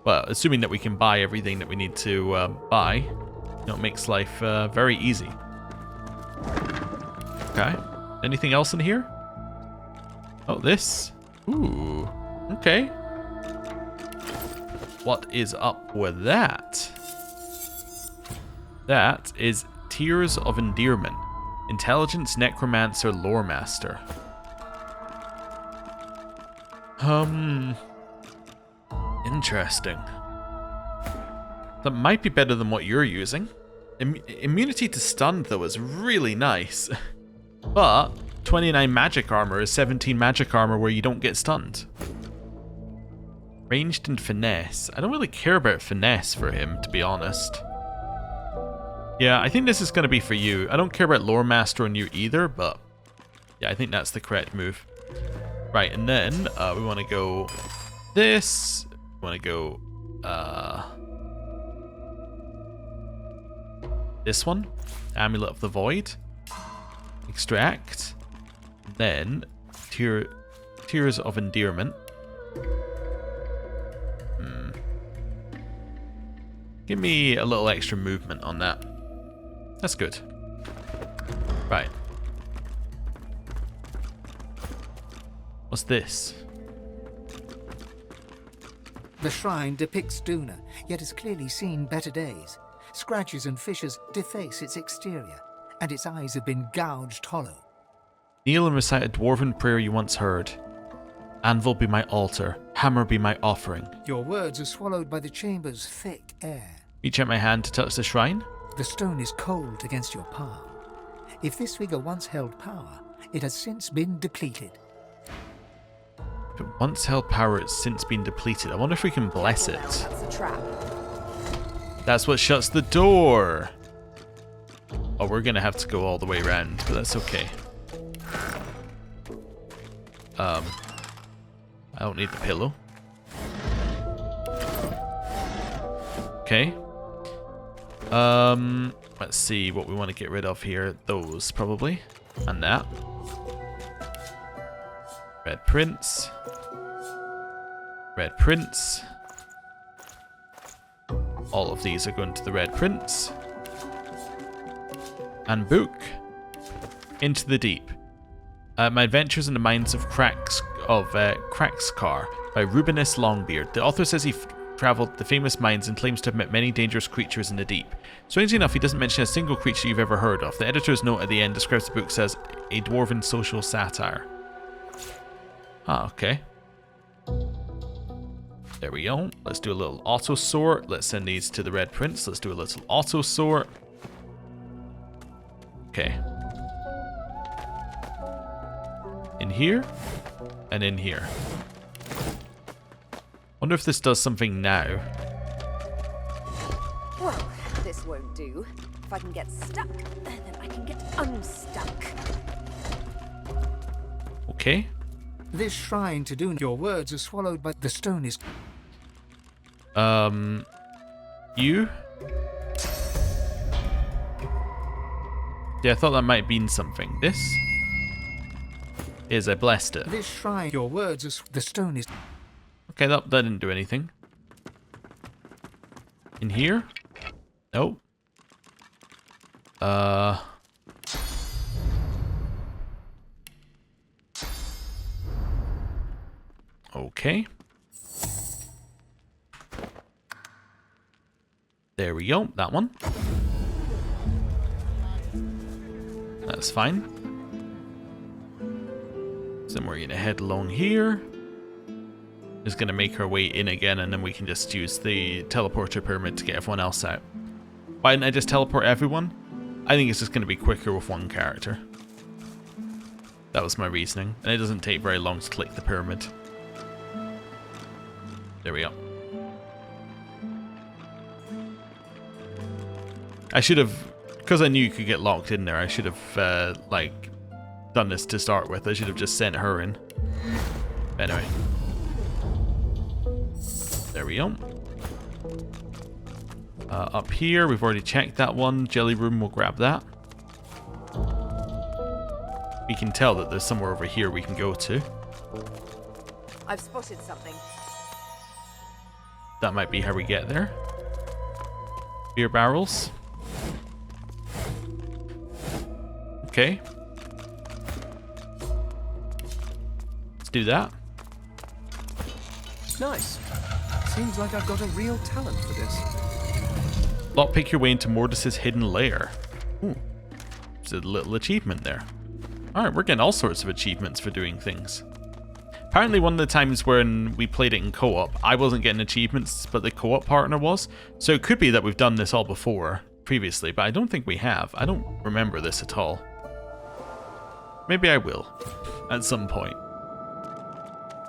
Speaker 1: Well, assuming that we can buy everything that we need to buy, you know, it makes life very easy. Okay. Anything else in here? Oh, this? Ooh. Okay. What is up with that? That is Tears of Endearment. Intelligence Necromancer Lore Master. Interesting. That might be better than what you're using. Immunity to stun, though, is really nice. But 29 magic armor is 17 magic armor where you don't get stunned. Ranged and finesse. I don't really care about finesse for him, to be honest. Yeah, I think this is going to be for you. I don't care about Lore Master on you either, but yeah, I think that's the correct move. Right, and then we want to go this. We want to go this one. Amulet of the Void. Extract. Then, Tears of Endearment. Give me a little extra movement on that. That's good. Right. What's this?
Speaker 7: The shrine depicts Duna, yet has clearly seen better days. Scratches and fissures deface its exterior, and its eyes have been gouged hollow.
Speaker 1: Kneel and recite a dwarven prayer you once heard. Anvil be my altar, hammer be my offering.
Speaker 7: Your words are swallowed by the chamber's thick air.
Speaker 1: Reach out my hand to touch the shrine.
Speaker 7: The stone is cold against your palm. If this figure once held power, it has since been depleted.
Speaker 1: If it once held power, it's since been depleted. I wonder if we can bless it.
Speaker 2: That's a trap.
Speaker 1: That's what shuts the door. Oh, we're gonna have to go all the way around, but that's okay. I don't need the pillow. Okay. Let's see what we want to get rid of here. Those, probably. And that. Red prints. Red prints. All of these are going to the red prints. And book. Into the Deep. My Adventures in the Mines of Craxcar by Rubinus Longbeard. The author says he travelled the famous mines and claims to have met many dangerous creatures in the deep. Strangely enough, he doesn't mention a single creature you've ever heard of. The editor's note at the end describes the book as a dwarven social satire. Ah, okay. There we go. Let's do a little auto sort. Let's send these to the red prints. Let's do a little auto sort. Okay. In here and in here. Wonder if this does something now.
Speaker 2: Well, this won't do. If I can get stuck, then I can get unstuck.
Speaker 1: Okay.
Speaker 7: This shrine to Duna, your words are swallowed by the stone is...
Speaker 1: You? Yeah, I thought that might mean something. This is I blessed it.
Speaker 7: This shrine, your words are... The stone is...
Speaker 1: Okay, that didn't do anything. In here? Nope. Okay. There we go, that one. That's fine. So then we're gonna head along here. Just gonna make our way in again, and then we can just use the teleporter pyramid to get everyone else out. Why didn't I just teleport everyone? I think it's just gonna be quicker with one character. That was my reasoning, and it doesn't take very long to click the pyramid. There we go. I should have, because I knew you could get locked in there, I should have, like, done this to start with. I should have just sent her in. But anyway. There we go. Up here, we've already checked that one. Jelly room, we'll grab that. We can tell that there's somewhere over here we can go to.
Speaker 2: I've spotted something.
Speaker 1: That might be how we get there. Beer barrels. Okay. Let's do that.
Speaker 17: Nice. Seems like I've got a real talent for this.
Speaker 1: Lockpick your way into Mordus's hidden lair. Ooh. There's a little achievement there. Alright, we're getting all sorts of achievements for doing things. Apparently one of the times when we played it in co-op, I wasn't getting achievements, but the co-op partner was. So it could be that we've done this all before, previously, but I don't think we have. I don't remember this at all. Maybe I will, at some point.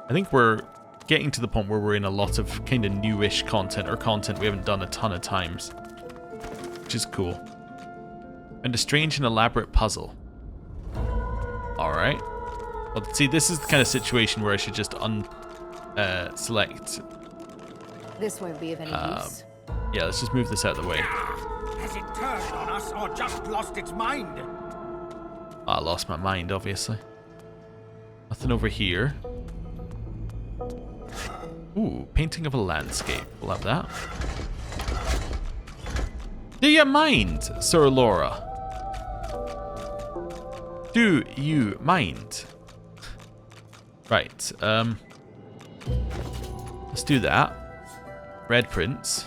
Speaker 1: I think we're getting to the point where we're in a lot of kind of newish content, or content we haven't done a ton of times. Which is cool. And a strange and elaborate puzzle. Alright. Well, see, this is the kind of situation where I should just select.
Speaker 2: This won't be of any use.
Speaker 1: Yeah, let's just move this out of the way.
Speaker 18: Has it turned on us or just lost its mind?
Speaker 1: I lost my mind, obviously. Nothing over here. Ooh, painting of a landscape. We'll have that. Do you mind, Sir Laura? Do you mind? Right, let's do that. Red prints.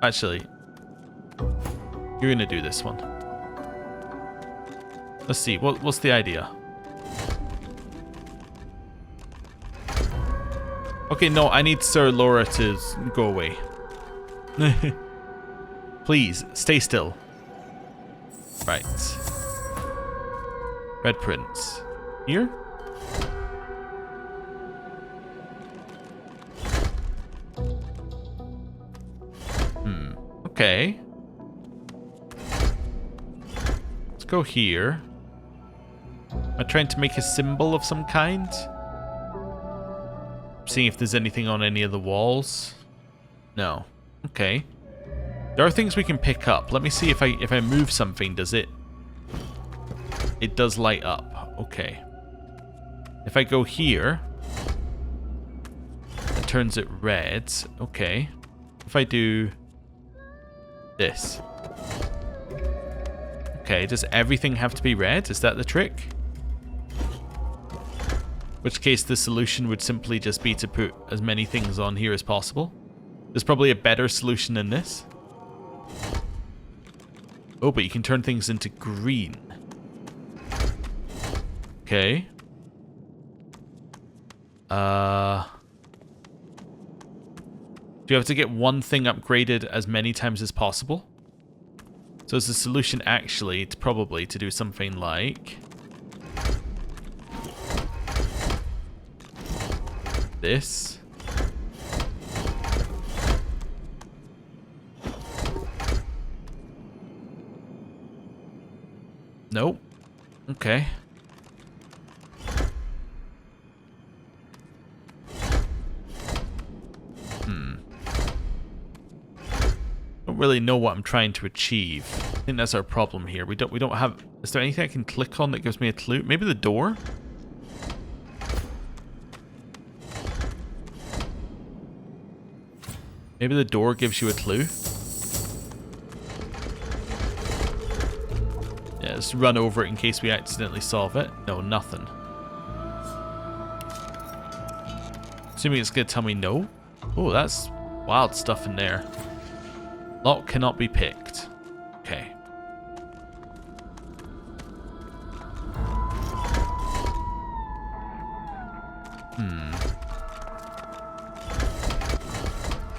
Speaker 1: Actually, you're gonna do this one. Let's see, what's the idea? Okay, no, I need Sir Laura to go away. Please, stay still. Right. Red prints. Here? Okay. Let's go here. Am I trying to make a symbol of some kind? Seeing if there's anything on any of the walls. No. Okay. There are things we can pick up. Let me see if I move something, does it? It does light up. Okay. If I go here, it turns it red. Okay. If I do this. Okay, does everything have to be red? Is that the trick? Which case the solution would simply just be to put as many things on here as possible. There's probably a better solution than this. Oh, but you can turn things into green. Okay. Do you have to get one thing upgraded as many times as possible? So is the solution actually probably to do something like this? Nope. Okay. Don't really know what I'm trying to achieve. I think that's our problem here. We don't have. Is there anything I can click on that gives me a clue? Maybe the door? Maybe the door gives you a clue? Yeah, let's run over it in case we accidentally solve it. No, nothing. Assuming it's going to tell me no. Oh, that's wild stuff in there. Lock cannot be picked. Okay.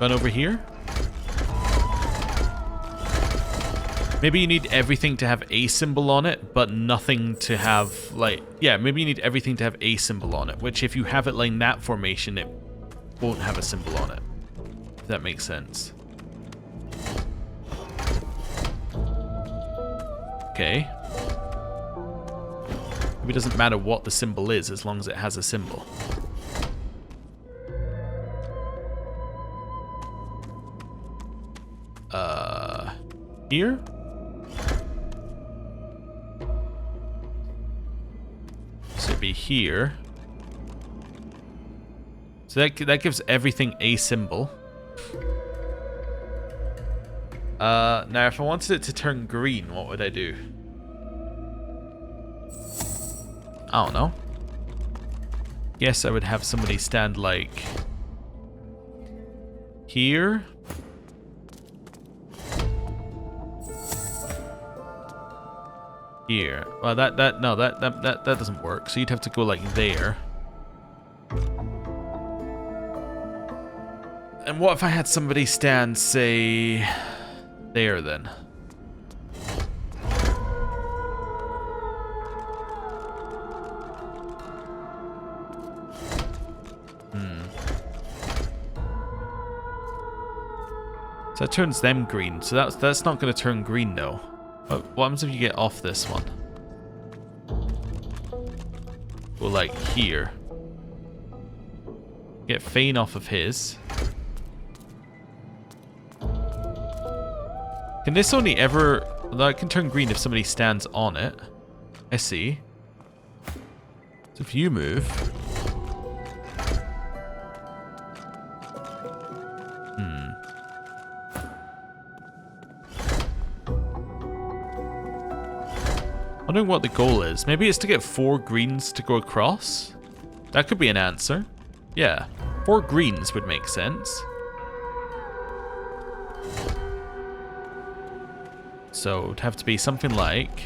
Speaker 1: Run over here. Maybe you need everything to have a symbol on it, but nothing to have, like... Yeah, maybe you need everything to have a symbol on it, which if you have it like that formation, it won't have a symbol on it. If that makes sense. Okay. Maybe it doesn't matter what the symbol is as long as it has a symbol. Here? So it'd be here. So that gives everything a symbol. Now if I wanted it to turn green, what would I do? I don't know. Guess I would have somebody stand like here. Here. Well, that doesn't work. So you'd have to go like there. And what if I had somebody stand, say, there then? So that turns them green. So that's not going to turn green though. What happens if you get off this one? Go like here. Get Fane off of his. Can this only ever... That can turn green if somebody stands on it. I see. So if you move... Wondering what the goal is. Maybe it's to get 4 greens to go across? That could be an answer. Yeah, 4 greens would make sense. So it'd have to be something like...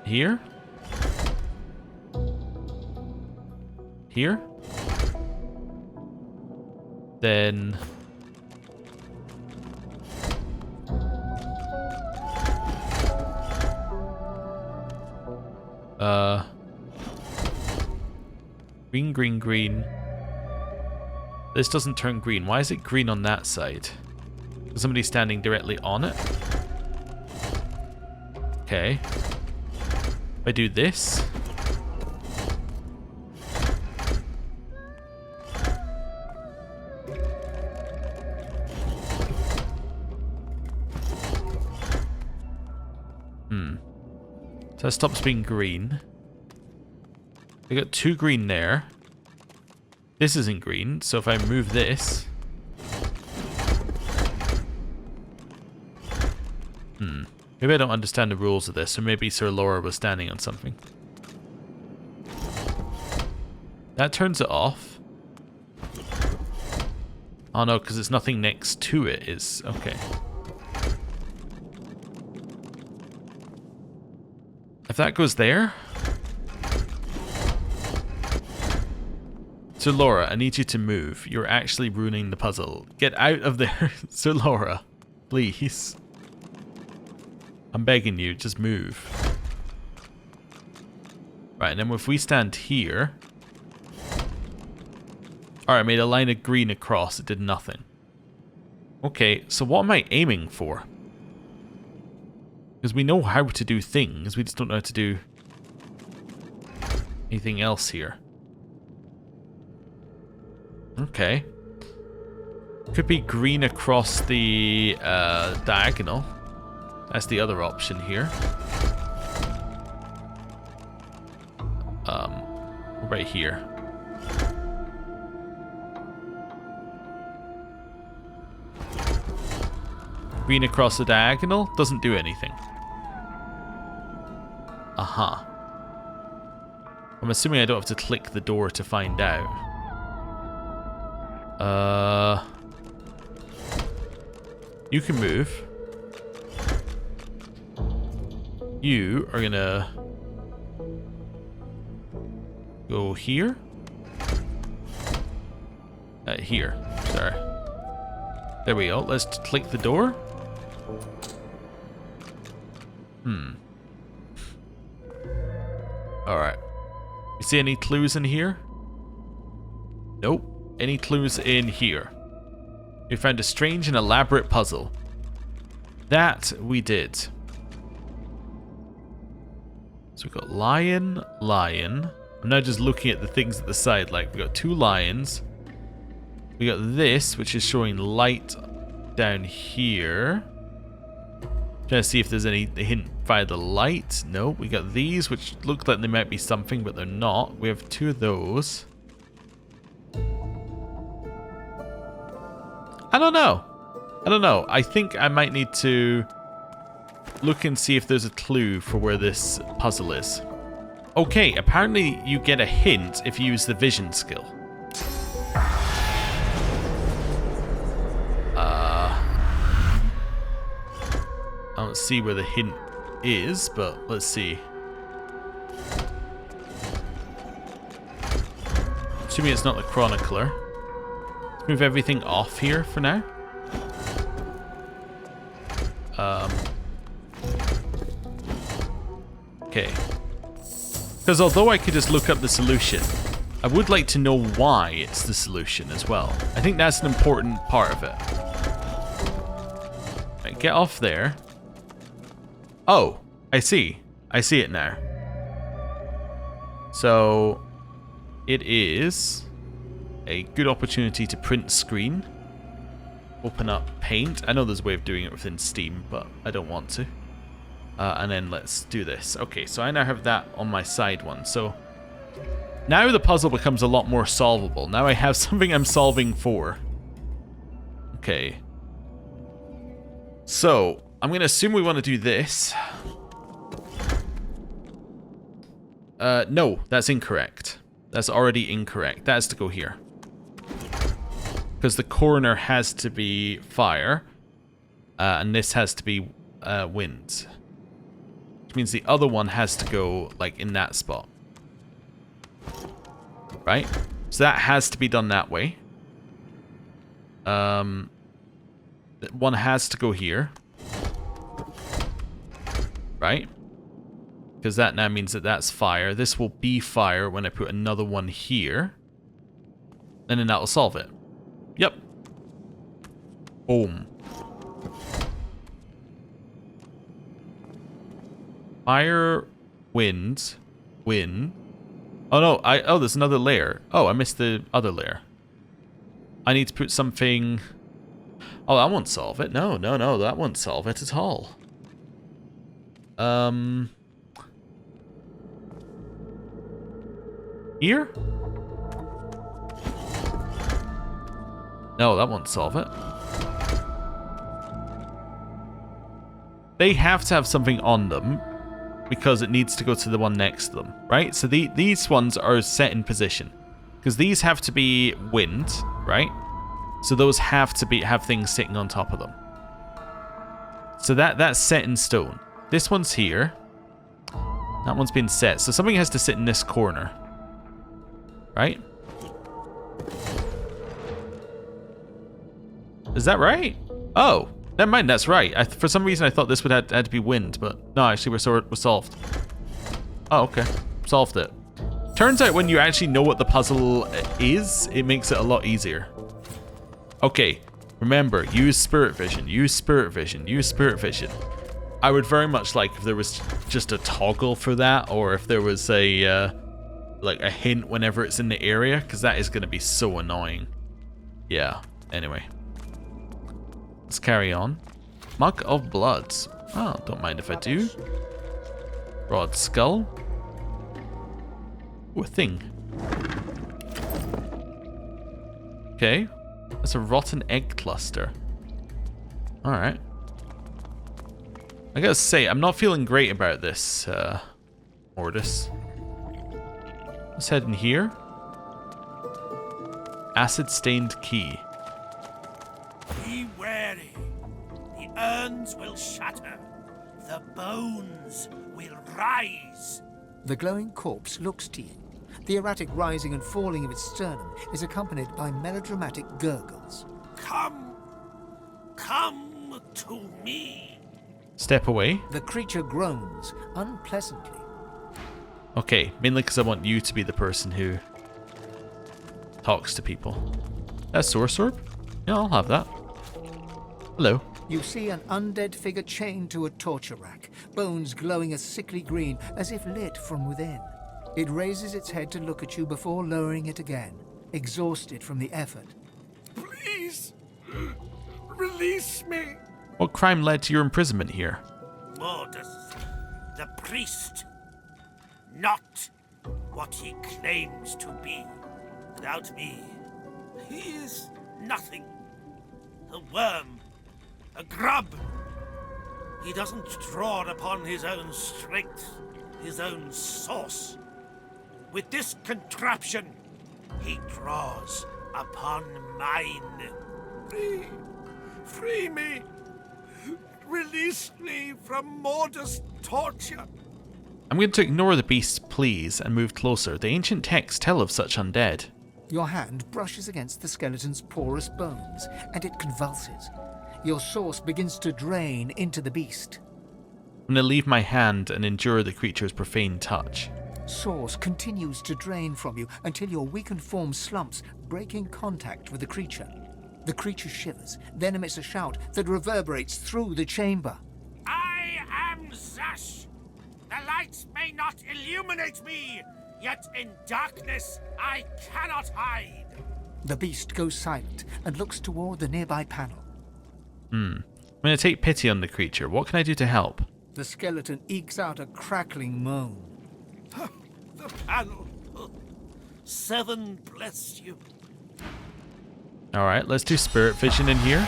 Speaker 1: here? Here? Then... green, green, green. This doesn't turn green. Why is it green on that side? Is somebody standing directly on it? Okay. If I do this... So that stops being green. I got 2 green there. This isn't green, so if I move this... Maybe I don't understand the rules of this, or maybe Sir Laura was standing on something. That turns it off. Oh no, because it's nothing next to it is... okay. If that goes there... Sir Laura, I need you to move. You're actually ruining the puzzle. Get out of there, Sir Laura. Please. I'm begging you, just move. Right, and then if we stand here... Alright, I made a line of green across. It did nothing. Okay, so what am I aiming for? Because we know how to do things, we just don't know how to do anything else here. Okay. Could be green across the diagonal. That's the other option here. Right here. Green across the diagonal doesn't do anything. Aha. I'm assuming I don't have to click the door to find out. You can move. You are gonna go here. Here. Sorry. There we go. Let's click the door. Alright. You see any clues in here? Nope. Any clues in here? We found a strange and elaborate puzzle. That we did. So we've got lion, lion. I'm now just looking at the things at the side. Like, we've got 2 lions. We got this, which is showing light down here. Trying to see if there's any hint via the light. No, we got these, which look like they might be something, but they're not. We have 2 of those. I don't know. I don't know. I think I might need to look and see if there's a clue for where this puzzle is. Okay, apparently you get a hint if you use the vision skill. I don't see where the hint is, but let's see. Assuming it's not the chronicler. Let's move everything off here for now. Okay. Because although I could just look up the solution, I would like to know why it's the solution as well. I think that's an important part of it. Right, get off there. Oh, I see. I see it now. So, it is a good opportunity to print screen. open up paint. I know there's a way of doing it within Steam, but I don't want to. And then let's do this. Okay, so I now have that on my side one. So now the puzzle becomes a lot more solvable. Now I have something I'm solving for. Okay. So I'm going to assume we want to do this. No, that's incorrect. That's already incorrect. That has to go here. Because the corner has to be fire. And this has to be wind. Which means the other one has to go, like, in that spot. Right? So that has to be done that way. One has to go here. Right? Because that now means that that's fire. This will be fire when I put another one here. And then that will solve it. Yep. Boom. Fire, wind. Oh no, there's another layer. Oh, I missed the other layer. I need to put something... Oh, that won't solve it. No, that won't solve it at all. Here? No, that won't solve it. They have to have something on them because it needs to go to the one next to them, right? So these ones are set in position because these have to be wind, right? So those have to have things sitting on top of them. So that's set in stone. This one's here. That one's been set. So something has to sit in this corner. Right? Is that right? Oh, never mind, that's right. For some reason I thought this would had to be wind, but no, actually we're solved. Oh, okay. Solved it. Turns out when you actually know what the puzzle is, it makes it a lot easier. Okay, remember, use spirit vision, use spirit vision, use spirit vision. I would very much like if there was just a toggle for that, or if there was a like a hint whenever it's in the area, because that is going to be so annoying. Yeah, anyway. Let's carry on. Mug of blood. Oh, don't mind if I do. Broad skull. Ooh, a thing. Okay. That's a rotten egg cluster. Alright. I gotta say, I'm not feeling great about this, Mortis. Let's head in here. Acid-stained key.
Speaker 12: Be wary. The urns will shatter. The bones will rise.
Speaker 7: The glowing corpse looks to you. The erratic rising and falling of its sternum is accompanied by melodramatic gurgles.
Speaker 12: Come to me.
Speaker 1: Step away.
Speaker 7: The creature groans unpleasantly.
Speaker 1: Okay, mainly because I want you to be the person who talks to people. That's source orb? Yeah, I'll have that. Hello.
Speaker 7: You see an undead figure chained to a torture rack, bones glowing a sickly green as if lit from within. It raises its head to look at you before lowering it again, exhausted from the effort.
Speaker 12: Please, release me.
Speaker 1: What crime led to your imprisonment here?
Speaker 12: Mortis, the priest. Not what he claims to be. Without me, he is nothing. A worm. A grub. He doesn't draw upon his own strength, his own source. With this contraption, he draws upon mine. Free me. Release me from Mortis' torture.
Speaker 1: I'm going to ignore the beasts, please, and move closer. The ancient texts tell of such undead.
Speaker 7: Your hand brushes against the skeleton's porous bones, and it convulses. Your source begins to drain into the beast.
Speaker 1: I'm going to leave my hand and endure the creature's profane touch.
Speaker 7: Source continues to drain from you until your weakened form slumps, breaking contact with the creature. The creature shivers, then emits a shout that reverberates through the chamber.
Speaker 12: I am Zash. The lights may not illuminate me, yet in darkness I cannot hide.
Speaker 7: The beast goes silent and looks toward the nearby panel.
Speaker 1: I'm going to take pity on the creature. What can I do to help?
Speaker 7: The skeleton ekes out a crackling moan.
Speaker 12: The panel. 7 bless you.
Speaker 1: Alright, let's do spirit vision in here.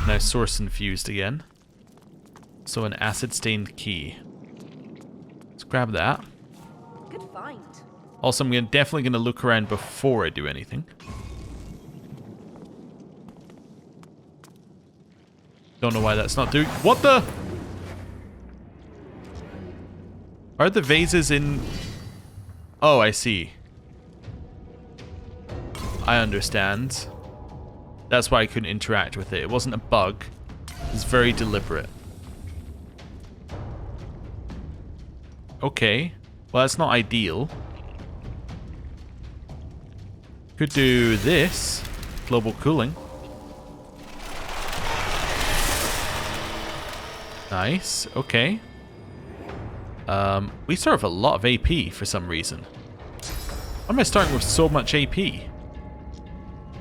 Speaker 1: Now source infused again. So an acid stained key. Let's grab that.
Speaker 2: Good find.
Speaker 1: Also, I'm definitely going to look around before I do anything. Don't know why that's not doing... What the... Are the vases in... Oh, I see. I understand. That's why I couldn't interact with it. It wasn't a bug. It was very deliberate. Okay. Well, that's not ideal. Could do this. Global cooling. Nice. Okay. We start with a lot of AP for some reason. Why am I starting with so much AP? I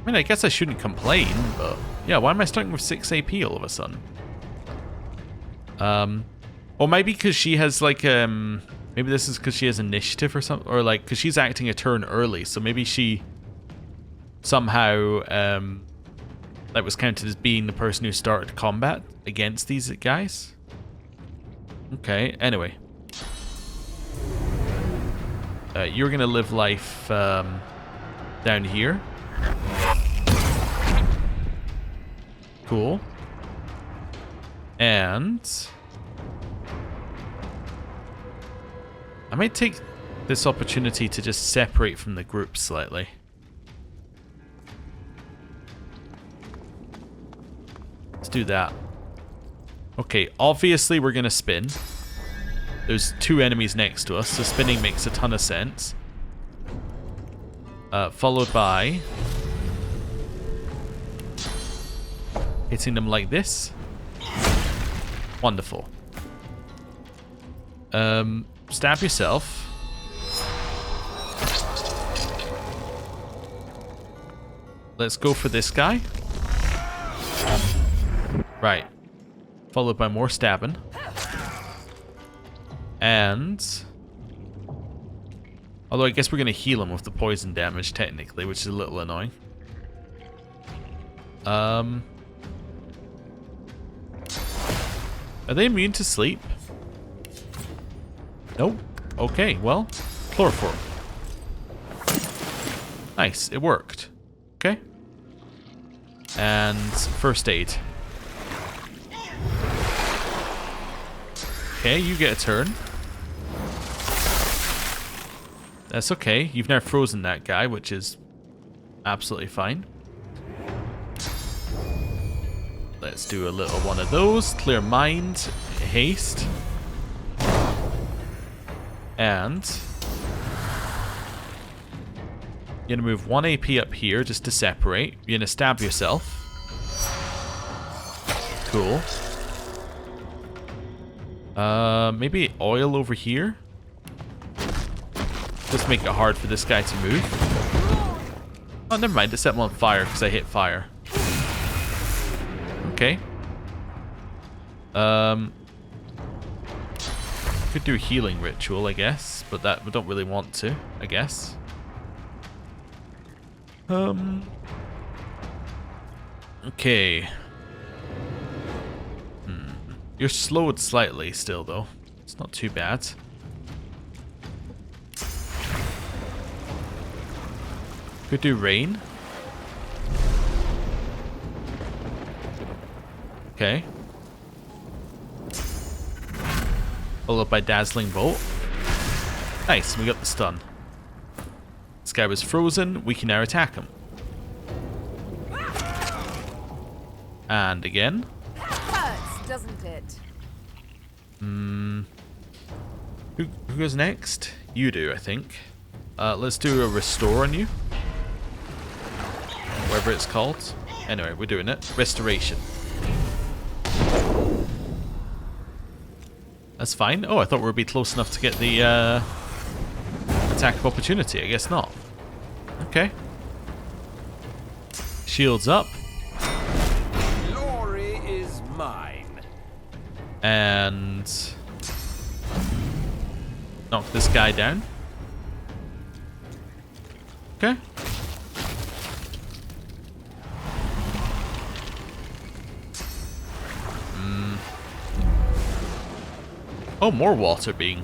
Speaker 1: mean, I guess I shouldn't complain, but yeah, why am I starting with 6 AP all of a sudden? Or maybe because she has like maybe this is because she has initiative or something, or like because she's acting a turn early, so maybe she somehow that was counted as being the person who started combat against these guys. Okay, anyway. You're gonna live life down here. Cool. And I might take this opportunity to just separate from the group slightly. Let's do that. Okay, obviously we're gonna spin. There's 2 enemies next to us, so spinning makes a ton of sense. Followed by hitting them like this. Wonderful. Stab yourself. Let's go for this guy. Right. Followed by more stabbing. And although I guess we're going to heal him with the poison damage technically, which is a little annoying. Are they immune to sleep? Nope. Okay, well, chloroform. Nice, it worked. Okay. And first aid. Okay, you get a turn. That's okay. You've now frozen that guy, which is absolutely fine. Let's do a little one of those. Clear mind. Haste. And you're going to move 1 AP up here just to separate. You're going to stab yourself. Cool. Maybe oil over here. Just make it hard for this guy to move. Oh, never mind. It set him on fire because I hit fire. Okay. Could do a healing ritual, I guess, but that we don't really want to, I guess. Okay. You're slowed slightly still, though. It's not too bad. Could do rain. Okay. Followed by dazzling bolt. Nice, we got the stun. This guy was frozen. We can now attack him. And again.
Speaker 2: Hurts, doesn't it?
Speaker 1: Who goes next? You do, I think. Let's do a restore on you. Whatever it's called. Anyway, we're doing it. Restoration. That's fine. Oh, I thought we'd be close enough to get the attack of opportunity. I guess not. Okay. Shields up.
Speaker 12: Glory is mine.
Speaker 1: And knock this guy down. Okay. Oh, more water being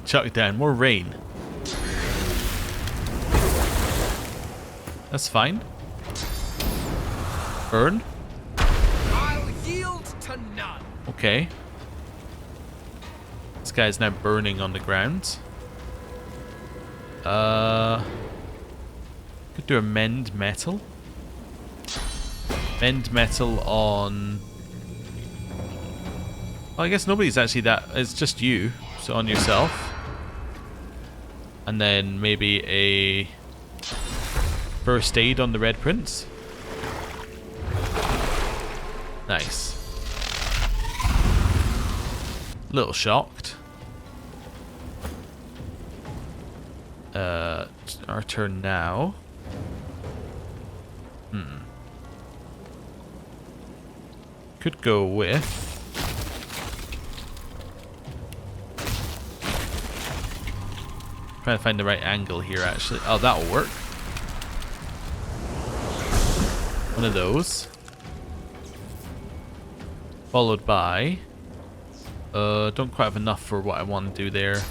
Speaker 1: chucked down. More rain. That's fine. Burn.
Speaker 12: I'll yield to none.
Speaker 1: Okay. This guy's now burning on the ground. Could do a mend metal. Mend metal on... Well, I guess nobody's actually that... It's just you. So on yourself. And then maybe a... First aid on the Red Prince. Nice. Little shocked. Our turn now. Could go with... Trying to find the right angle here, actually. Oh, that'll work. One of those. Followed by... don't quite have enough for what I want to do there.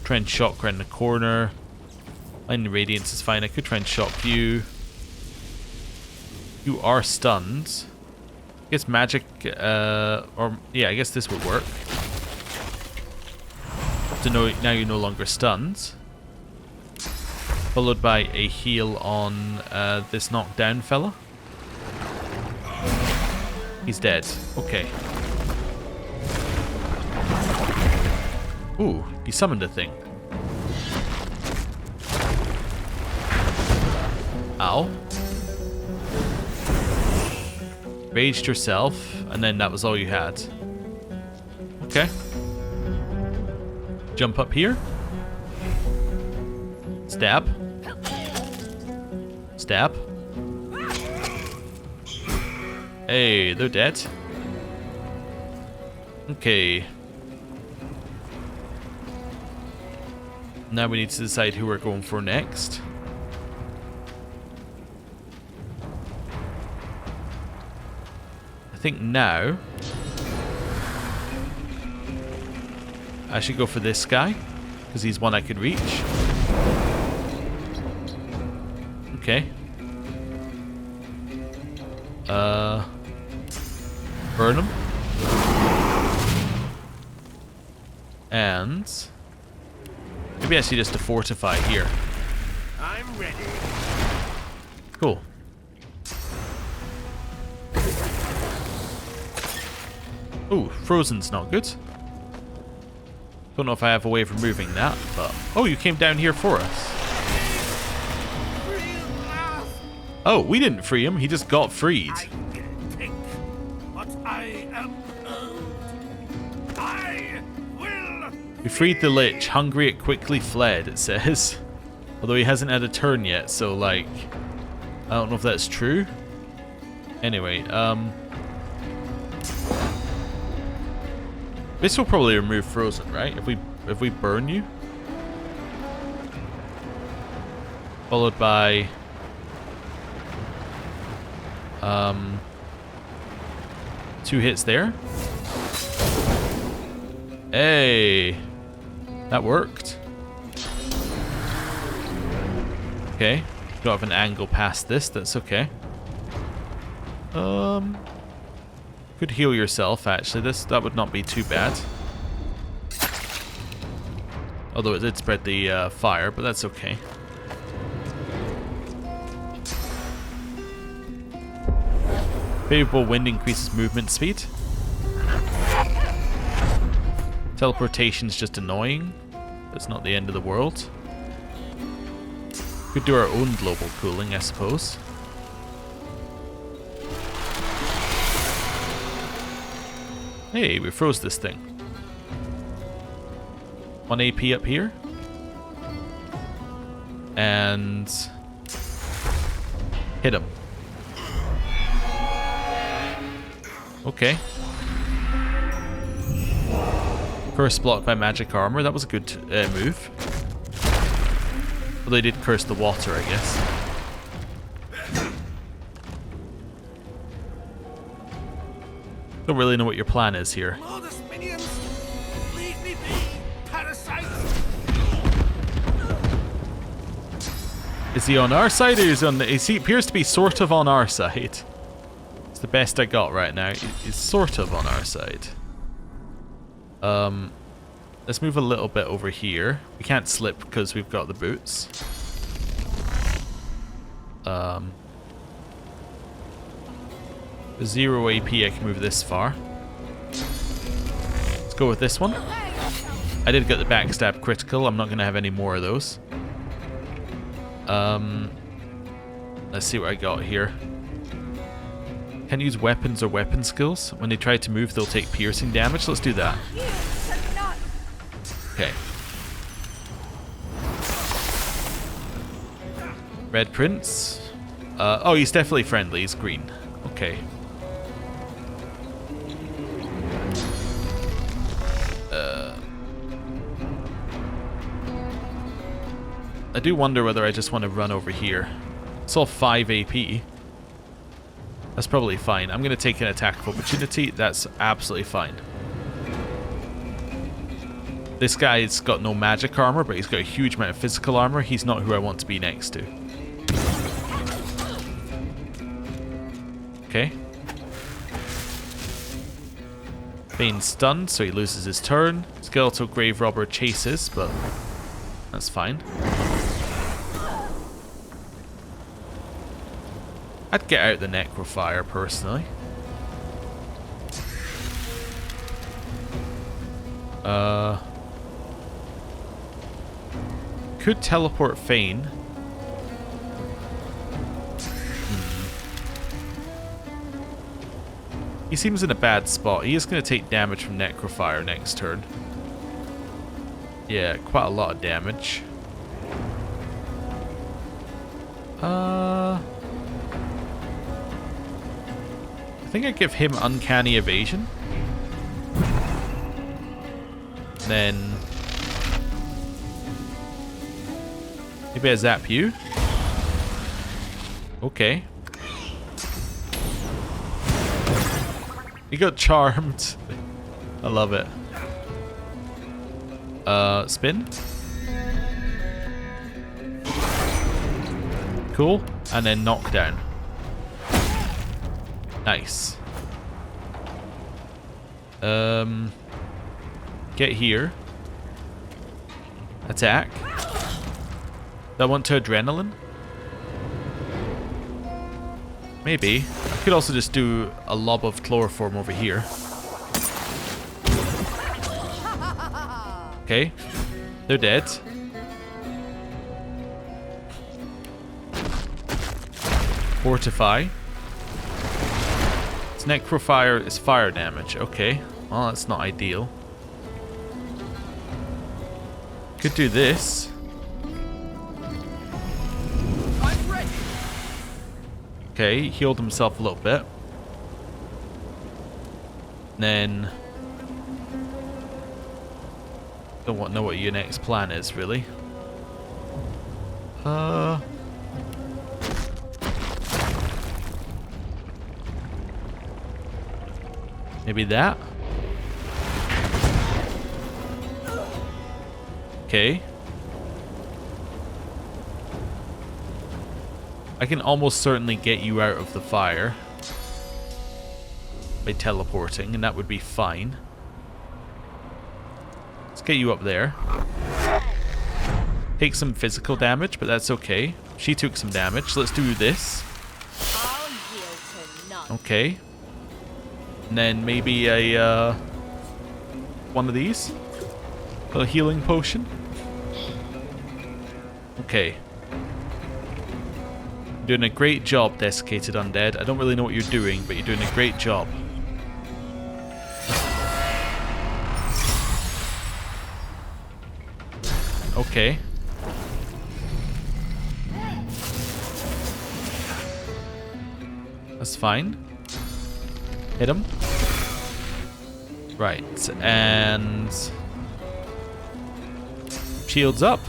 Speaker 1: Try and shock around the corner. Line Radiance is fine. I could try and shock you. You are stunned. I guess magic, or yeah, I guess this would work. To know now you're no longer stunned. Followed by a heal on this knockdown fella. He's dead. Okay. Ooh, he summoned a thing. Ow. Raged yourself, and then that was all you had. Okay. Jump up here. Stab. Stab. Hey, they're dead. Okay. Now we need to decide who we're going for next. I think now I should go for this guy because he's one I could reach. Okay. Burn him. And maybe actually just to fortify here.
Speaker 12: I'm ready.
Speaker 1: Cool. Ooh, frozen's not good. Don't know if I have a way of removing that, but... Oh, you came down here for us. Oh, we didn't free him. He just got freed. We freed the Lich. Hungry, it quickly fled, it says. Although he hasn't had a turn yet, so, like... I don't know if that's true. Anyway, this will probably remove frozen, right? If we burn you. Followed by... 2 hits there. Hey! That worked. Okay. Don't have an angle past this, that's okay. Could heal yourself, actually. That would not be too bad. Although it did spread the fire, but that's okay. Favorable wind increases movement speed. Teleportation's just annoying. It's not the end of the world. Could do our own global cooling, I suppose. Hey, we froze this thing. 1 AP up here. And hit him. Okay. Curse blocked by magic armor. That was a good move. Well, they did curse the water, I guess. Don't really know what your plan is here.
Speaker 4: Leave me be, parasites!
Speaker 1: Is he on our side or is he on the... He appears to be sort of on our side. It's the best I got right now. He's sort of on our side. Let's move a little bit over here. We can't slip because we've got the boots. 0 AP, I can move this far. Let's go with this one. I did get the backstab critical. I'm not going to have any more of those. Let's see what I got here. Can use weapons or weapon skills. When they try to move, they'll take piercing damage. Let's do that. Okay. Red Prince. Oh, he's definitely friendly. He's green. Okay. I do wonder whether I just want to run over here. It's all 5 AP. That's probably fine. I'm going to take an attack of opportunity. That's absolutely fine. This guy's got no magic armor, but he's got a huge amount of physical armor. He's not who I want to be next to. Okay. Bane's stunned, so he loses his turn. Skeletal Grave Robber chases, but that's fine. I'd get out the Necrofire, personally. Could teleport Fane. He seems in a bad spot. He is going to take damage from Necrofire next turn. Yeah, quite a lot of damage. I think I'd give him Uncanny Evasion. Then maybe I zap you. Okay. He got charmed. I love it. Spin. Cool. And then knockdown. Nice. Get here. Attack. Do I want to adrenaline? Maybe. I could also just do a lob of chloroform over here. Okay. They're dead. Fortify. Its Necrofire is fire damage. Okay. Well, that's not ideal. Could do this.
Speaker 10: I'm ready.
Speaker 1: Okay, he healed himself a little bit. Then don't know what your next plan is, really. Maybe that. Okay. I can almost certainly get you out of the fire by teleporting, and that would be fine. Let's get you up there. Take some physical damage, but that's okay. She took some damage. Let's do this. Okay. And then maybe a one of these. A healing potion. Okay. You're doing a great job, Desiccated Undead. I don't really know what you're doing, but you're doing a great job. Okay. That's fine. Hit him. Right, and shields up.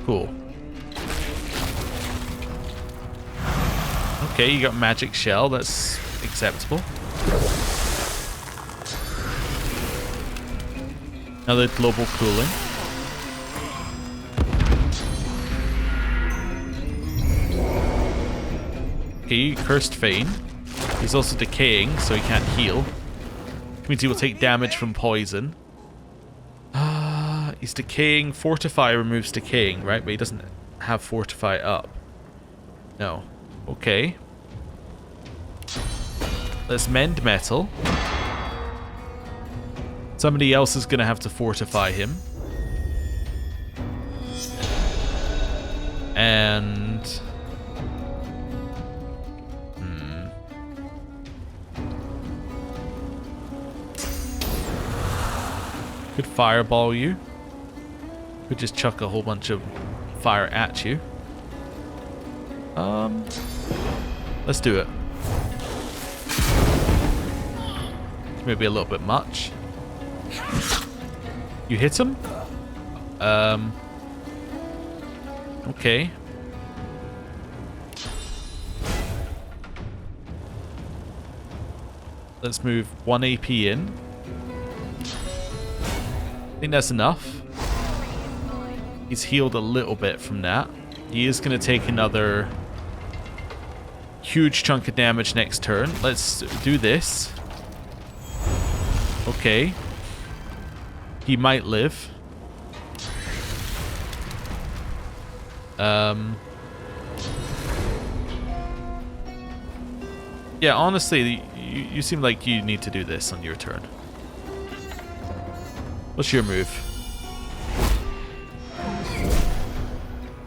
Speaker 1: Cool. Okay, you got magic shell. That's acceptable. Another global cooling. Okay, cursed Fane. He's also decaying, so he can't heal. Which means he will take damage from poison. He's decaying. Fortify removes decaying, right? But he doesn't have Fortify up. No. Okay. Let's mend metal. Somebody else is going to have to fortify him. And... Could fireball you. Could just chuck a whole bunch of fire at you. Let's do it. Maybe a little bit much. You hit him? Okay. Let's move 1 AP in. I think that's enough. He's healed a little bit from that. He is going to take another huge chunk of damage next turn. Let's do this. Okay. He might live. Yeah, honestly, you seem like you need to do this on your turn. What's your move?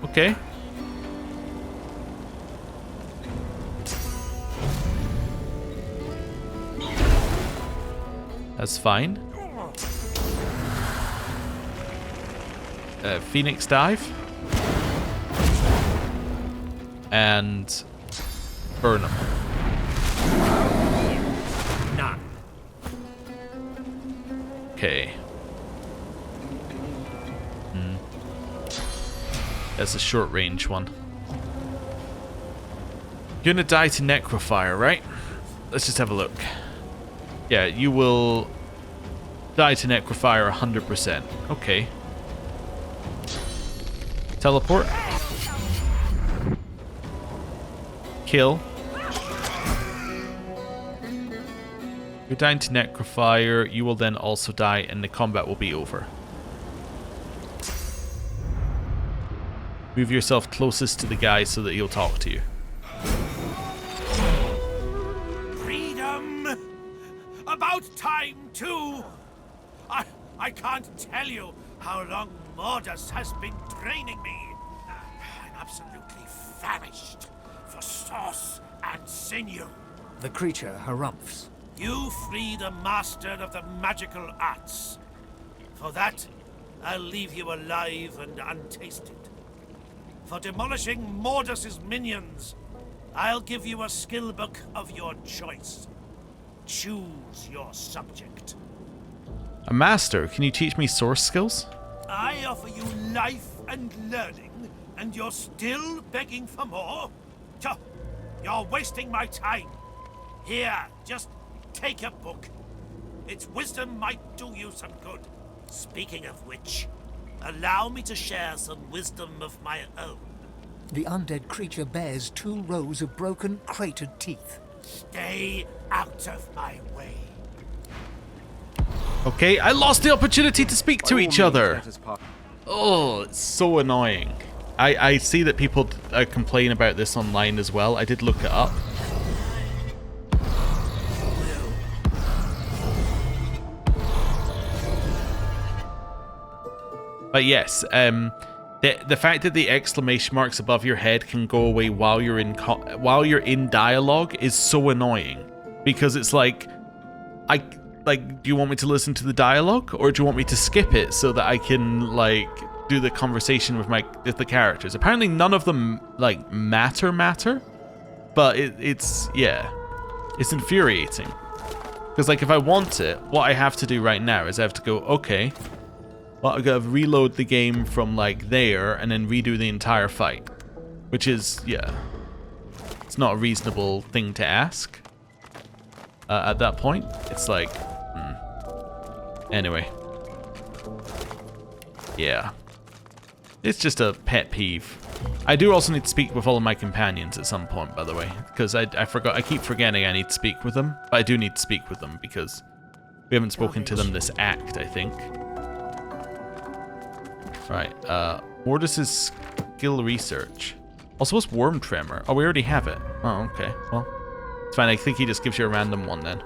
Speaker 1: Okay. That's fine. Phoenix Dive. And burn him.
Speaker 12: None.
Speaker 1: Okay. That's a short range one. You're gonna die to Necrofire, right? Let's just have a look. Yeah, you will die to Necrofire 100%. Okay. Teleport. Kill. You're dying to Necrofire. You will then also die and the combat will be over. Move yourself closest to the guy so that he'll talk to you.
Speaker 18: Freedom! About time, too! I can't tell you how long Mordas has been draining me. I'm absolutely famished for sauce and sinew.
Speaker 7: The creature harumphs.
Speaker 18: You free the master of the magical arts. For that, I'll leave you alive and untasted. For demolishing Mordas's minions, I'll give you a skill book of your choice. Choose your subject.
Speaker 1: A master, can you teach me source skills?
Speaker 18: I offer you life and learning, and you're still begging for more? You're wasting my time. Here, just take a book. Its wisdom might do you some good. Speaking of which, allow me to share some wisdom of my own.
Speaker 7: The undead creature bears 2 rows of broken, cratered teeth.
Speaker 18: Stay out of my way.
Speaker 1: Okay, I lost the opportunity to speak to each other. Oh, it's so annoying. I see that people complain about this online as well. I did look it up. But yes, the fact that the exclamation marks above your head can go away while you're in dialogue is so annoying, because it's like, do you want me to listen to the dialogue, or do you want me to skip it so that I can do the conversation with the characters? Apparently none of them matter, but it's yeah, It's infuriating. Because, like, if I want it, what I have to do right now is I have to go, okay, well, I gotta reload the game from, like, there and then redo the entire fight. Which is, yeah, it's not a reasonable thing to ask. At that point, it's like, Anyway. Yeah. It's just a pet peeve. I do also need to speak with all of my companions at some point, by the way, because I keep forgetting I need to speak with them, but I do need to speak with them because we haven't spoken to them this act, I think. Right, Mortis's skill research. Also, what's Worm Tremor? Oh, we already have it. Oh, okay, well, it's fine. I think he just gives you a random one then.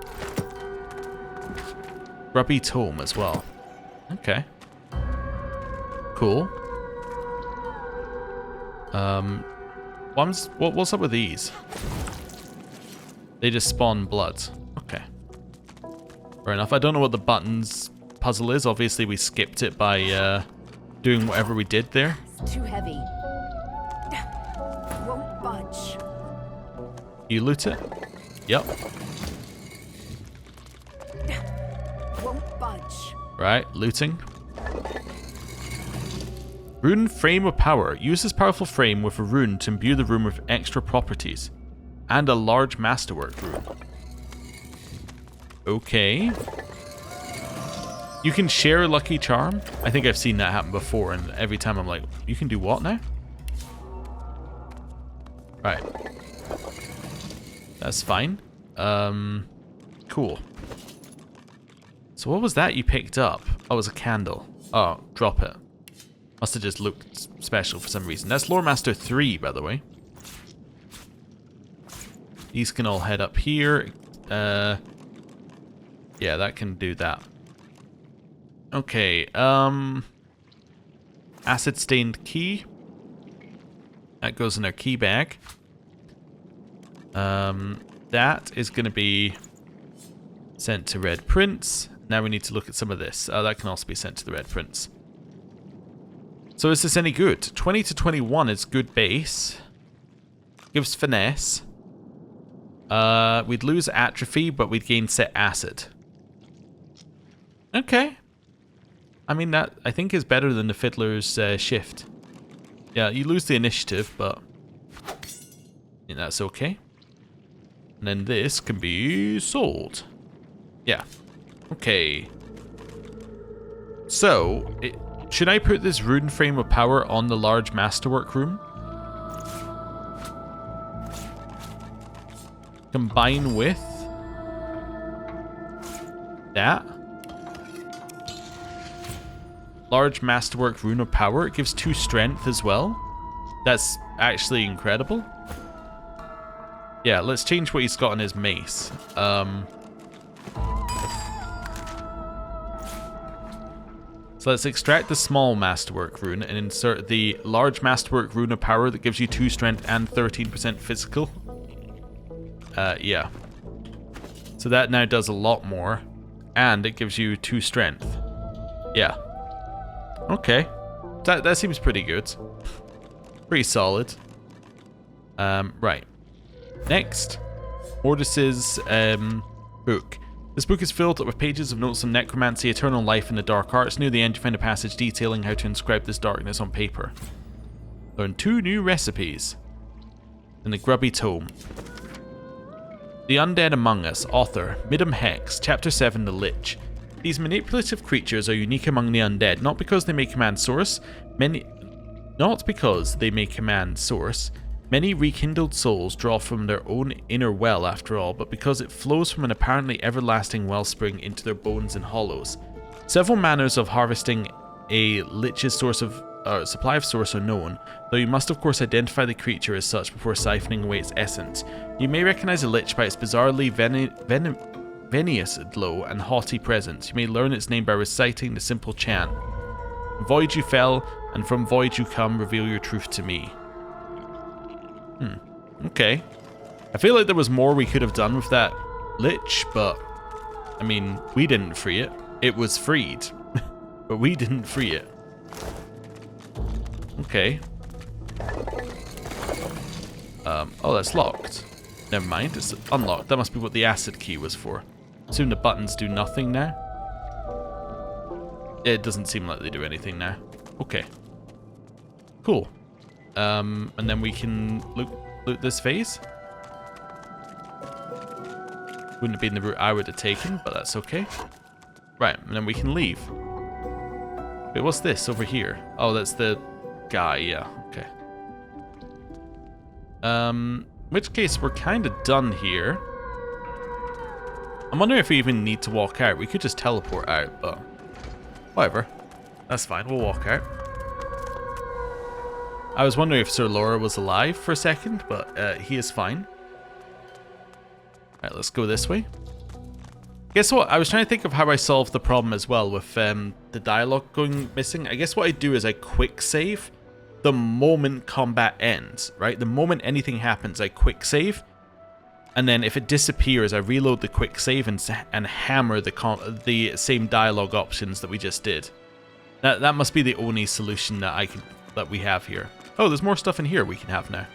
Speaker 1: Grubby Tome as well. Okay. Cool. What's up with these? They just spawn blood. Okay. Fair enough. I don't know what the buttons puzzle is. Obviously, we skipped it by doing whatever we did there.
Speaker 2: It's too heavy. Won't budge.
Speaker 1: You loot it? Yep.
Speaker 2: Won't budge.
Speaker 1: Right, looting. Rune Frame of Power. Use this powerful frame with a rune to imbue the room with extra properties. And a large masterwork rune. Okay. You can share a lucky charm. I think I've seen that happen before, and every time I'm like, you can do what now? Right. That's fine. Cool. So what was that you picked up? Oh, it was a candle. Oh, drop it. Must have just looked special for some reason. That's Lore Master 3, by the way. These can all head up here. Yeah, that can do that. Okay, acid stained key. That goes in our key bag. That is going to be sent to Red Prince. Now we need to look at some of this. That can also be sent to the Red Prince. So is this any good? 20 to 21 is good base. Gives finesse. We'd lose atrophy, but we'd gain set acid. Okay. I mean, that I think is better than the Fiddler's shift. Yeah, you lose the initiative, but I think that's okay. And then this can be sold. Yeah. Okay. So, should I put this Rune Frame of Power on the large masterwork room? Combine with that. Large masterwork rune of power. It gives 2 strength as well. That's actually incredible. Yeah, let's change what he's got on his mace. So let's extract the small masterwork rune and insert the large masterwork rune of power that gives you 2 strength and 13% physical. Yeah. So that now does a lot more. And it gives you 2 strength. Yeah. Okay. That seems pretty good. Pretty solid. Right. Next. Mortis's book. This book is filled up with pages of notes on necromancy, eternal life, and the dark arts. Near the end, you find a passage detailing how to inscribe this darkness on paper. Learn 2 new recipes. In the Grubby Tome. The Undead Among Us, author, Midam Hex, Chapter 7, The Lich. These manipulative creatures are unique among the undead, not because they may command source, many rekindled souls draw from their own inner well after all, but because it flows from an apparently everlasting wellspring into their bones and hollows. Several manners of harvesting a lich's supply of source are known, though you must of course identify the creature as such before siphoning away its essence. You may recognize a lich by its bizarrely venomous glow and haughty presence. You may learn its name by reciting the simple chant, "Void you fell, and from void you come, reveal your truth to me." Okay. I feel like there was more we could have done with that lich, but I mean, we didn't free it. It was freed, but we didn't free it. Okay. Oh, that's locked. Never mind, it's unlocked. That must be what the acid key was for. Assume the buttons do nothing now. It doesn't seem like they do anything now. Okay. Cool. And then we can loot this phase. Wouldn't have been the route I would have taken, but that's okay. Right, and then we can leave. Wait, what's this over here? Oh, that's the guy, yeah, okay. In which case, we're kind of done here. I'm wondering if we even need to walk out. We could just teleport out, but whatever. That's fine, we'll walk out. I was wondering if Sir Laura was alive for a second, but he is fine. Alright, let's go this way. Guess what? I was trying to think of how I solved the problem as well with the dialogue going missing. I guess what I do is I quick save the moment combat ends, right? The moment anything happens, I quick save. And then if it disappears, I reload the quick save and hammer the same dialogue options that we just did. That must be the only solution that we have here. Oh, there's more stuff in here we can have now.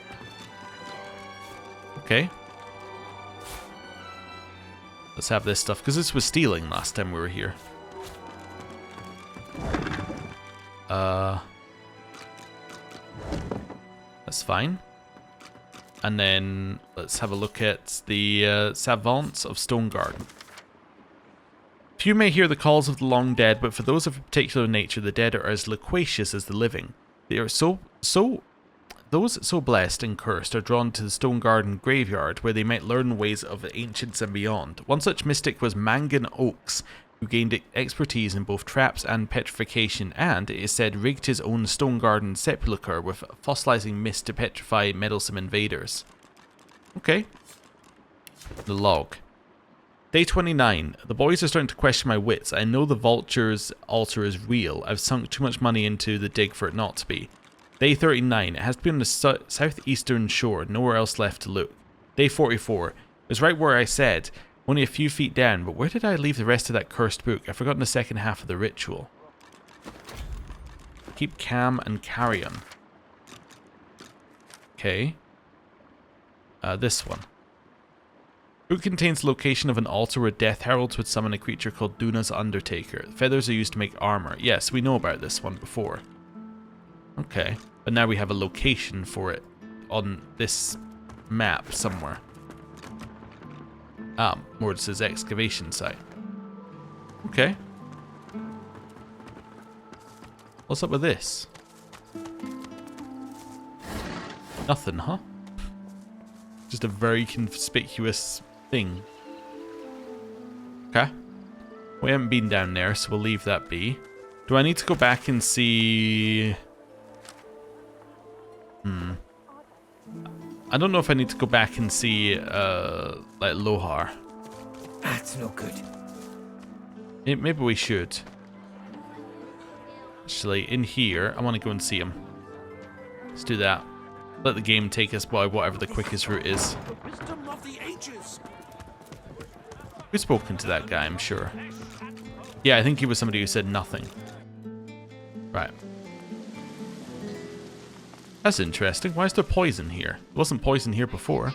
Speaker 1: Okay. Let's have this stuff, because this was stealing last time we were here. That's fine. And then let's have a look at the savants of Stone Garden. Few may hear the calls of the long dead, but for those of a particular nature, the dead are as loquacious as the living. They are those so blessed and cursed are drawn to the Stone Garden graveyard, where they might learn ways of the ancients and beyond. One such mystic was Mangan Oaks, who gained expertise in both traps and petrification, and, it is said, rigged his own Stone Garden sepulchre with fossilizing mist to petrify meddlesome invaders. Okay. The log. Day 29. The boys are starting to question my wits. I know the Vulture's altar is real. I've sunk too much money into the dig for it not to be. Day 39. It has to be on the southeastern shore. Nowhere else left to look. Day 44. It was right where I said. Only a few feet down. But where did I leave the rest of that cursed book? I've forgotten the second half of the ritual. Keep calm and carry on. Okay. This one. Book contains the location of an altar where death heralds would summon a creature called Duna's Undertaker. Feathers are used to make armor. Yes, we know about this one before. Okay, but now we have a location for it on this map somewhere. Ah, Mortis's excavation site. Okay. What's up with this? Nothing, huh? Just a very conspicuous thing. Okay. We haven't been down there, so we'll leave that be. Do I need to go back and see... I don't know if I need to go back and see, like, Lohar.
Speaker 12: That's no good.
Speaker 1: Maybe we should. Actually, in here, I want to go and see him. Let's do that. Let the game take us by whatever the quickest route is. We've spoken to that guy, I'm sure. Yeah, I think he was somebody who said nothing. Right. That's interesting. Why is there poison here? There wasn't poison here before.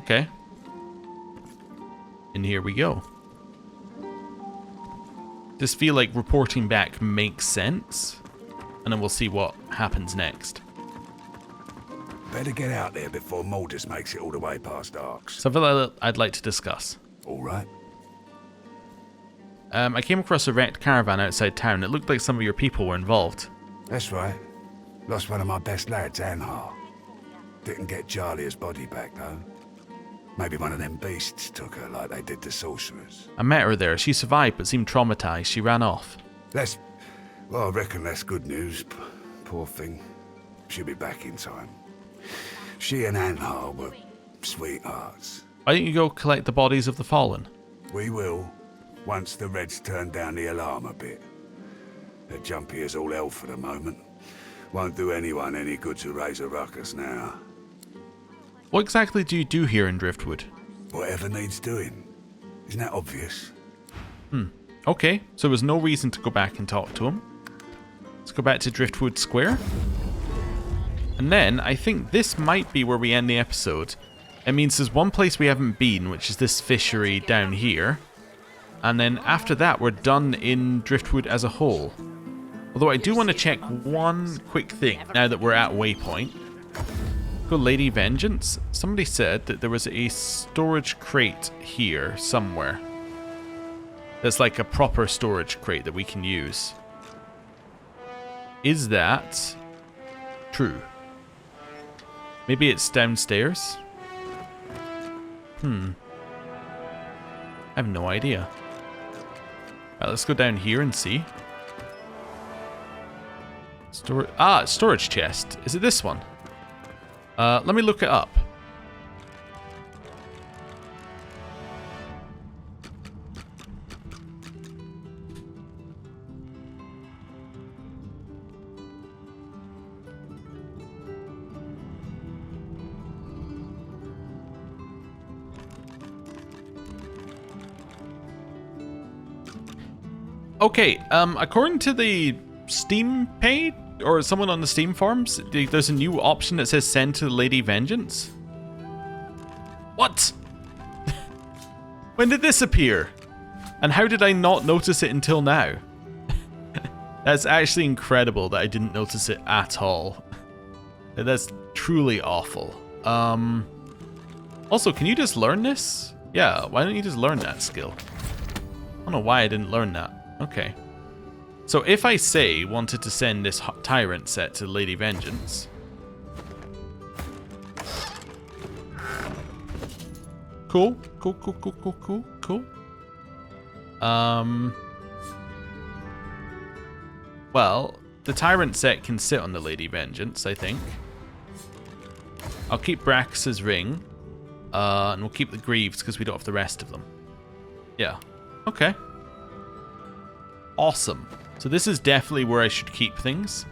Speaker 1: Okay. And here we go. Just feel like reporting back makes sense. And then we'll see what happens next.
Speaker 4: Better get out there before Mortis makes it all the way past Arks.
Speaker 1: Something that I'd like to discuss.
Speaker 4: All right.
Speaker 1: I came across a wrecked caravan outside town. It looked like some of your people were involved.
Speaker 4: That's right. Lost one of my best lads, Anhar. Didn't get Jalia's body back, though. Maybe one of them beasts took her like they did the sorcerers.
Speaker 1: I met her there. She survived but seemed traumatized. She ran off.
Speaker 4: Well, I reckon that's good news. Poor thing. She'll be back in time. She and Anhar were sweethearts.
Speaker 1: Why don't you go collect the bodies of the fallen?
Speaker 4: We will, once the Reds turn down the alarm a bit. They're jumpy as all hell for the moment. Won't do anyone any good to raise a ruckus now.
Speaker 1: What exactly do you do here in Driftwood?
Speaker 4: Whatever needs doing. Isn't that obvious?
Speaker 1: Okay, so there's no reason to go back and talk to him. Let's go back to Driftwood Square. And then, I think this might be where we end the episode. it means there's one place we haven't been, which is this fishery down here. And then after that, we're done in Driftwood as a whole. Although I do want to check one quick thing now that we're at Waypoint. Go Lady Vengeance. Somebody said that there was a storage crate here somewhere. There's like a proper storage crate that we can use. Is that true? Maybe it's downstairs? I have no idea. Right, let's go down here and see. Storage chest. Is it this one? Let me look it up. Okay, according to the Steam page, or someone on the Steam forums, there's a new option that says send to Lady Vengeance. What? When did this appear? And how did I not notice it until now? That's actually incredible that I didn't notice it at all. That's truly awful. Also, can you just learn this? Yeah, why don't you just learn that skill? I don't know why I didn't learn that. Okay. So if I say wanted to send this tyrant set to Lady Vengeance. Cool. Well, the tyrant set can sit on the Lady Vengeance, I think. I'll keep Brax's ring. And we'll keep the Greaves because we don't have the rest of them. Yeah. Okay. Awesome. So this is definitely where I should keep things.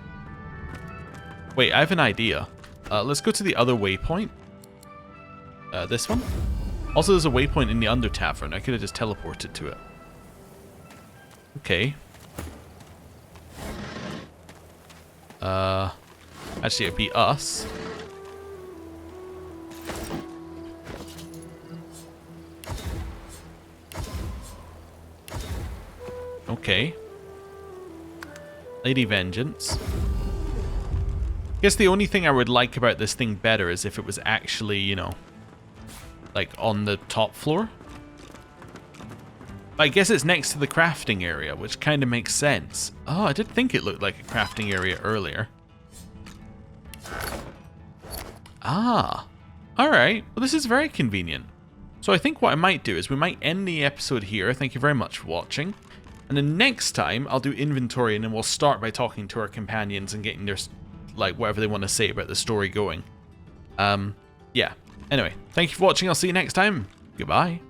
Speaker 1: Wait, I have an idea. Let's go to the other waypoint. This one. Also, there's a waypoint in the Under Tavern. I could have just teleported to it. Okay. Actually, it'd be us. Okay. Lady Vengeance. I guess the only thing I would like about this thing better is if it was actually, you know, like on the top floor. But I guess it's next to the crafting area, which kind of makes sense. Oh, I did think it looked like a crafting area earlier. Ah. Alright. Well, this is very convenient. So I think what I might do is we might end the episode here. Thank you very much for watching. And then next time, I'll do inventory, and then we'll start by talking to our companions and getting their, like, whatever they want to say about the story going. Yeah. Anyway, thank you for watching. I'll see you next time. Goodbye.